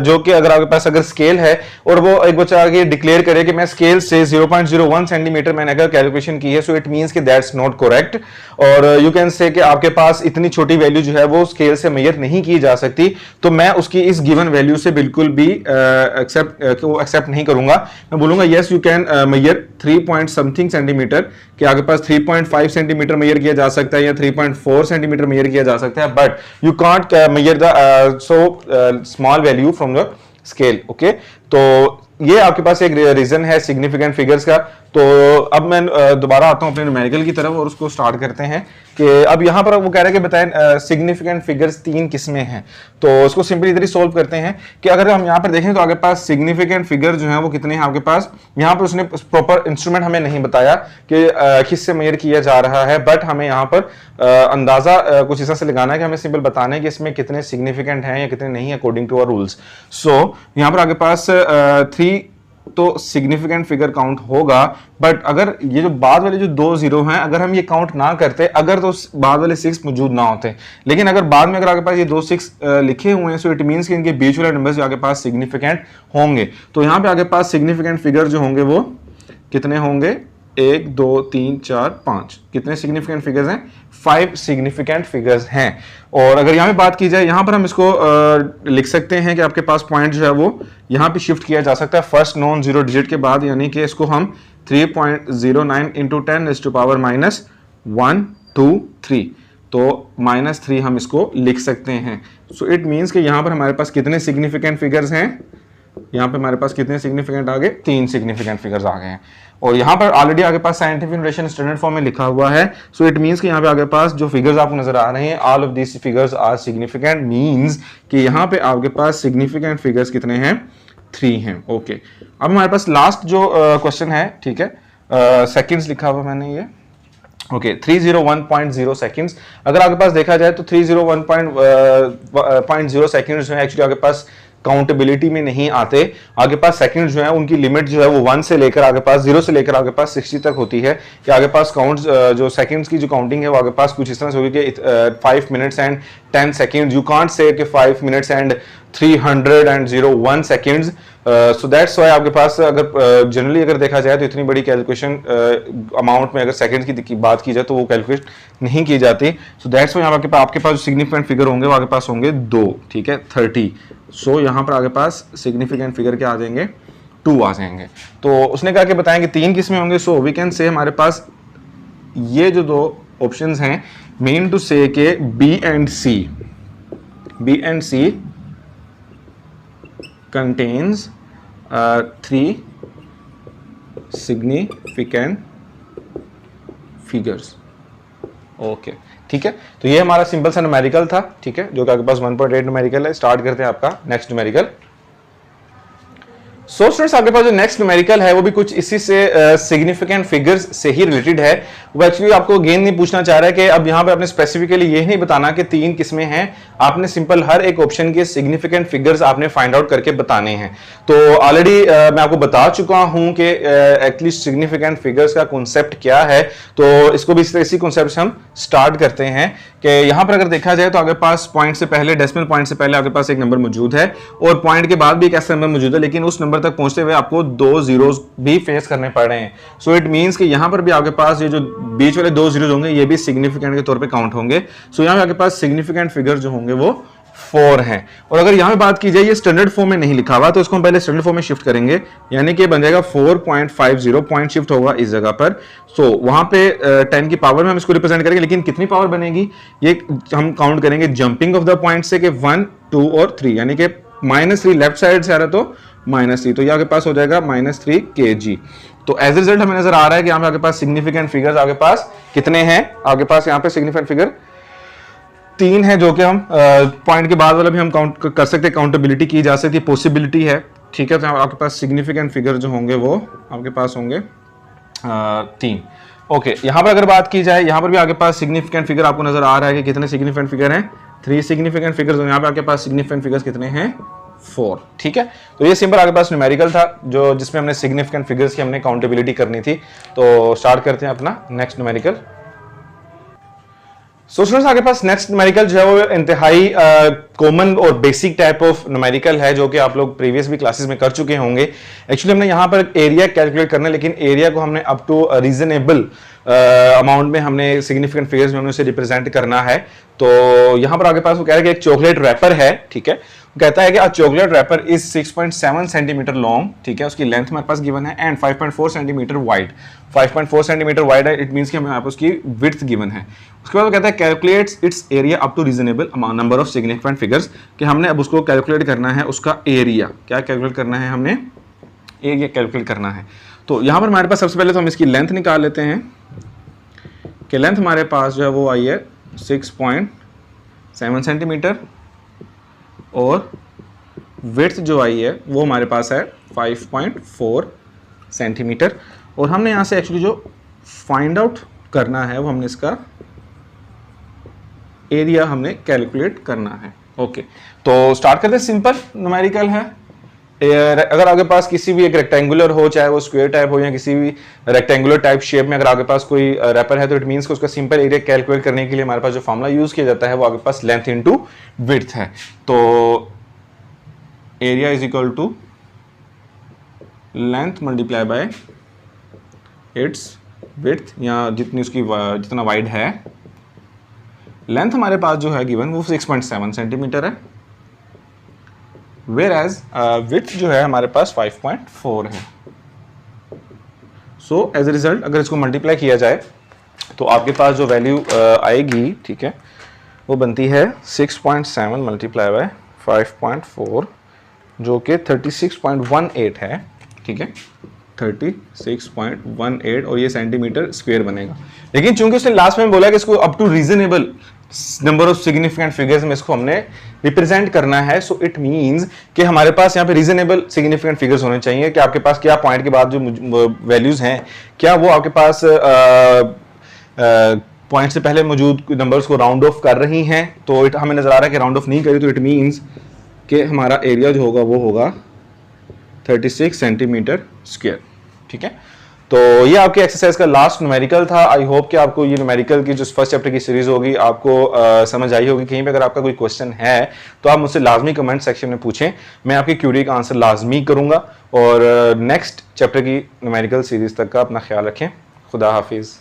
जो कि अगर आपके पास अगर स्केल है और वो एक बच्चा आगे डिक्लेयर करे कि मैं स्केल से 0.01 सेंटीमीटर मैंने अगर कैलकुलेशन की है, सो इट मींस कि दैट्स नॉट करेक्ट, और यू कैन से कि आपके पास इतनी छोटी वैल्यू जो है वो स्केल से मेजर नहीं की जा सकती, तो मैं उसकी इस गिवन वैल्यू से बिल्कुल भी एक्सेप्ट नहीं करूंगा। मैं बोलूंगा yes you can measure 3 point something centimetre, कि आपके पास 3.5 सेंटीमीटर मेजर किया जा सकता है या 3.4 सेंटीमीटर मेजर किया जा सकता है, but you can't measure the so small value from the scale. Okay, तो ये आपके पास एक रीजन है सिग्निफिकेंट फिगर्स का। तो अब मैं दोबारा आता हूं अपने न्यूमेरिकल की तरफ और उसको स्टार्ट करते हैं कि अब यहां पर वो कह रहे हैं कि बताएं सिग्निफिकेंट फिगर्स 3 किस्में हैं। तो उसको सिंपली इधर ही सोल्व करते हैं कि अगर हम यहां पर देखें तो आपके पास सिग्निफिकेंट फिगर जो है वो कितने हैं आपके पास। यहां पर उसने प्रॉपर इंस्ट्रूमेंट हमें नहीं बताया कि किससे मेजर किया जा रहा है, बट हमें यहां पर अंदाजा कुछ ऐसा से लगाना है कि हमें सिंपल बताना है कि इसमें कितने सिग्निफिकेंट हैं या कितने नहीं, अकॉर्डिंग टू आवर रूल्स। सो यहां पर आपके पास 3 तो सिग्निफिकेंट फिगर काउंट होगा, बट अगर ये जो बाद वाले जो 2 जीरो हैं अगर हम ये काउंट ना करते, अगर तो बाद वाले 6 मौजूद ना होते, लेकिन अगर बाद में अगर आपके पास ये 2 6 लिखे हुए हैं, सो इट मींस कि इनके बीच वाले नंबर्स जो आपके पास सिग्निफिकेंट होंगे। तो यहां पे आपके पास सिग्निफिकेंट फिगर जो होंगे वो कितने होंगे, 1 2 3 4 5, कितने सिग्निफिकेंट फिगर्स हैं, 5 सिग्निफिकेंट फिगर्स हैं। और अगर यहाँ पे बात की जाए, यहाँ पर हम इसको लिख सकते हैं कि आपके पास पॉइंट जो है वो यहाँ पे शिफ्ट किया जा सकता है फर्स्ट नॉन जीरो डिजिट के बाद, यानी कि इसको हम 3.09 इंटू 10 टू पावर -1 2 3, तो -3 हम इसको लिख सकते हैं। सो इट मीन्स कि यहाँ पर हमारे पास कितने सिग्निफिकेंट फिगर्स हैं, यहाँ पे हमारे पास कितने सिग्निफिकेंट आ गए, 3 सिग्निफिकेंट फिगर्स आ गए हैं। और यहाँ पर ऑलरेडी आगे पास साइंटिफिक नोटेशन स्टैंडर्ड फॉर्म में लिखा हुआ है। सो इट मींस कि यहाँ पे आगे पास जो फिगर्स आपको नजर आ रहे हैं, all of these figures are significant, means कि यहाँ पे आपके पास सिग्निफिकेंट फिगर्स कितने हैं, 3 हैं। ओके, अब हमारे पास लास्ट जो क्वेश्चन है, ठीक है, सेकंड्स लिखा हुआ मैंने ये, ओके 301.0 सेकंड्स। अगर आपके पास देखा जाए तो 301.0 सेकंड्स जो है एक्चुअली आपके पास काउंटेबिलिटी में नहीं आते। आगे पास सेकंड जो है उनकी लिमिट जो है वो 1 से लेकर आगे पास 0 से लेकर आगे पास 60 तक होती है, कि आगे पास काउंट जो सेकंड्स की जो काउंटिंग है वो आगे पास कुछ इस तरह से होगी कि 5 minutes and 10 seconds, you can't say कि 5 minutes and 301 seconds. So that's why आपके पास अगर जनरली अगर देखा जाए तो इतनी बड़ी कैलकुलेशन अमाउंट में अगर सेकंड्स की बात की जाए तो वो कैलकुलेट नहीं की जाती। सो दैट्स व्हाई आपके पास जो सिग्निफिकेंट फिगर होंगे वो आपके पास होंगे 2, ठीक है, 30। सो यहाँ पर आगे पास सिग्निफिकेंट फिगर क्या आ जाएंगे, 2 आ जाएंगे। तो उसने कहा कि बताएं कि 3 किसमें होंगे। सो वी कैन से हमारे पास ये जो 2 ऑप्शंस हैं, मीन टू से के B and C contains 3 significant figures। Okay, ठीक है, तो ये हमारा सिंपल सा न्यूमेरिकल था, ठीक है, जो कि आपके पास 1.8 न्यूमेरिकल है। स्टार्ट करते हैं आपका नेक्स्ट न्यूमेरिकल। सो स्टूडेंट्स, आपके पास जो नेक्स्ट न्यूमेरिकल है वो भी कुछ इसी से सिग्निफिकेंट फिगर्स से ही रिलेटेड है। वो एक्चुअली आपको गेन नहीं पूछना चाह रहा है कि अब यहाँ पे आपने स्पेसिफिकली ये नहीं बताना कि 3 किस्में हैं, आपने सिंपल हर एक ऑप्शन के सिग्निफिकेंट फिगर्स आपने फाइंड आउट करके बताने हैं। तो ऑलरेडी मैं आपको बता चुका हूं कि एटलीस्ट सिग्निफिकेंट फिगर्स का कॉन्सेप्ट क्या है, तो इसको भी इसी कॉन्सेप्ट से हम स्टार्ट करते हैं कि यहाँ पर अगर देखा जाए तो आपके पास पॉइंट से पहले, डेसिमल पॉइंट से पहले आपके पास एक नंबर मौजूद है और पॉइंट के बाद भी एक ऐसा नंबर मौजूद है, लेकिन उस नंबर तक पहुंचते हुए आपको 2 जीरोस भी फेस करने पड़ रहे हैं। सो इट मींस कि यहां पर भी आपके पास ये जो बीच वाले 2 जीरोस होंगे ये भी सिग्निफिकेंट के तौर पे काउंट होंगे। सो यहां पे आपके पास सिग्निफिकेंट फिगर जो होंगे वो 4 हैं। और अगर यहां पे बात की जाए, ये स्टैंडर्ड फॉर्म में नहीं लिखा हुआ, तो इसको हम पहले स्टैंडर्ड फॉर्म में शिफ्ट करेंगे, यानी कि बन जाएगा 4.50, पॉइंट शिफ्ट होगा इस जगह पर। सो वहां पे 10 की पावर में हम इसको रिप्रेजेंट करेंगे, लेकिन कितनी पावर बनेगी ये हम काउंट करेंगे जंपिंग ऑफ द पॉइंट से कि 1 2 और 3, यानी कि -3 लेफ्ट साइड से आ रहा है तो -3, तो ये आपके पास हो जाएगा -3 kg। तो एज रिजल्ट हमें नजर आ रहा है कि यहाँ पे आपके पास सिग्निफिकेंट फिगर्स आपके पास कितने हैं, आपके पास यहाँ पे सिग्निफिकेंट फिगर 3 है, जो कि हम पॉइंट के बाद वाला भी हम काउंट कर सकते हैं, काउंटेबिलिटी की जा सकती है, पॉसिबिलिटी है, ठीक है। तो आपके पास सिग्निफिकेंट फिगर जो होंगे वो आपके पास होंगे 3। ओके, यहाँ पर अगर बात की जाए, यहाँ पर भी आपके पास सिग्निफिकेंट फिगर आपको नजर आ रहा है कि कितने सिग्निफिकेंट फिगर हैं, 3 सिग्निफिकेंट फिगर्स। यहाँ पे आपके पास सिग्निफिकेंट फिगर्स कितने हैं, 4, ठीक है। तो ये सिंपल आपके पास न्यूमेरिकल था जो जिसमें हमने सिग्निफिकेंट फिगर्स की हमने काउंटेबिलिटी करनी थी। तो स्टार्ट करते हैं अपना नेक्स्ट न्यूमेरिकल। सो स्टूडेंट्स, आपके पास नेक्स्ट न्यूमेरिकल जो है वो इंतहाई कॉमन और बेसिक टाइप ऑफ न्यूमेरिकल है, जो कि आप लोग प्रीवियस भी क्लासेस में कर चुके होंगे। एक्चुअली हमने यहाँ पर एरिया कैलकुलेट करना है, लेकिन एरिया को हमने अप टू रीजनेबल अमाउंट में हमने सिग्निफिकेंट फिगर्स में उसे रिप्रेजेंट करना है। तो यहाँ पर आपके पास वो कह रहे हैं कि एक चॉकलेट रैपर है, ठीक है, कहता है कि a chocolate wrapper is 6.7 centimetre long, ठीक है, उसकी लेंथ हमारे पास गिवन है, and 5.4 centimetre wide. 5.4 centimetre wide है, इट मींस कि हमें यहाँ पर उसकी विड्थ गिवन है। उसके बाद वो कहता है calculates its area up to reasonable number of significant figures, कि हमने अब उसको कैलकुलेट करना है उसका एरिया। क्या कैलकुलेट करना है हमने? एरिया कैलकुलेट करना है। तो यहाँ पर हमारे पास सबसे पहले तो हम इसकी लेंथ निकाल लेते हैं कि लेंथ हमारे पास जो है वो आई है 6.7 सेंटीमीटर और विड्थ जो आई है वो हमारे पास है 5.4 सेंटीमीटर। और हमने यहाँ से एक्चुअली जो फाइंड आउट करना है वो हमने इसका एरिया हमने कैलकुलेट करना है। ओके, तो स्टार्ट करते हैं। सिंपल न्यूमेरिकल है। अगर आपके पास किसी भी एक रेक्टेंगुलर हो, चाहे वो स्क्वायर टाइप हो या किसी भी रेक्टेंगुलर टाइप शेप में अगर आपके पास कोई रैपर है, तो इट मींस कि उसका सिंपल एरिया कैलकुलेट करने के लिए हमारे पास जो फॉर्मूला यूज किया जाता है वो आपके पास लेंथ इनटू विड्थ है। तो area is equal to length multiply by its width, या जितनी उसकी जितना वाइड है। लेंथ हमारे पास जो है गिवन वो 6.7 सेंटीमीटर है, वेयर एज विड्थ जो है हमारे पास 5.4 है। सो एज ए रिजल्ट अगर इसको मल्टीप्लाई किया जाए तो आपके पास जो वैल्यू आएगी, ठीक है, वो बनती है 6.7 मल्टीप्लाई बाय 5.4 जो कि 36.18 है, ठीक है, 36.18, और ये सेंटीमीटर स्क्वायर बनेगा। लेकिन चूंकि उसने लास्ट में बोला कि इसको up to reasonable number of significant figures में इसको हमने रिप्रेजेंट करना है, सो इट मींस कि हमारे पास यहाँ पे रीजनेबल सिग्निफिकेंट फिगर्स होने चाहिए कि आपके पास क्या पॉइंट के बाद जो वैल्यूज हैं क्या वो आपके पास पॉइंट से पहले मौजूद नंबर्स को राउंड ऑफ कर रही हैं। तो हमें नजर आ रहा है कि राउंड ऑफ नहीं करी, तो इट मींस कि हमारा एरिया जो होगा वो होगा 36 सेंटीमीटर स्क्वायर, ठीक है। तो ये आपके एक्सरसाइज का लास्ट न्यूमेरिकल था। आई होप कि आपको ये न्यूमेरिकल की जो फर्स्ट चैप्टर की सीरीज होगी आपको समझ आई होगी। कहीं पे अगर आपका कोई क्वेश्चन है तो आप मुझसे लाजमी कमेंट सेक्शन में पूछें, मैं आपकी क्यूरी का आंसर लाजमी करूंगा। और नेक्स्ट चैप्टर की न्यूमेरिकल सीरीज तक का अपना ख्याल रखें। खुदा हाफिज़।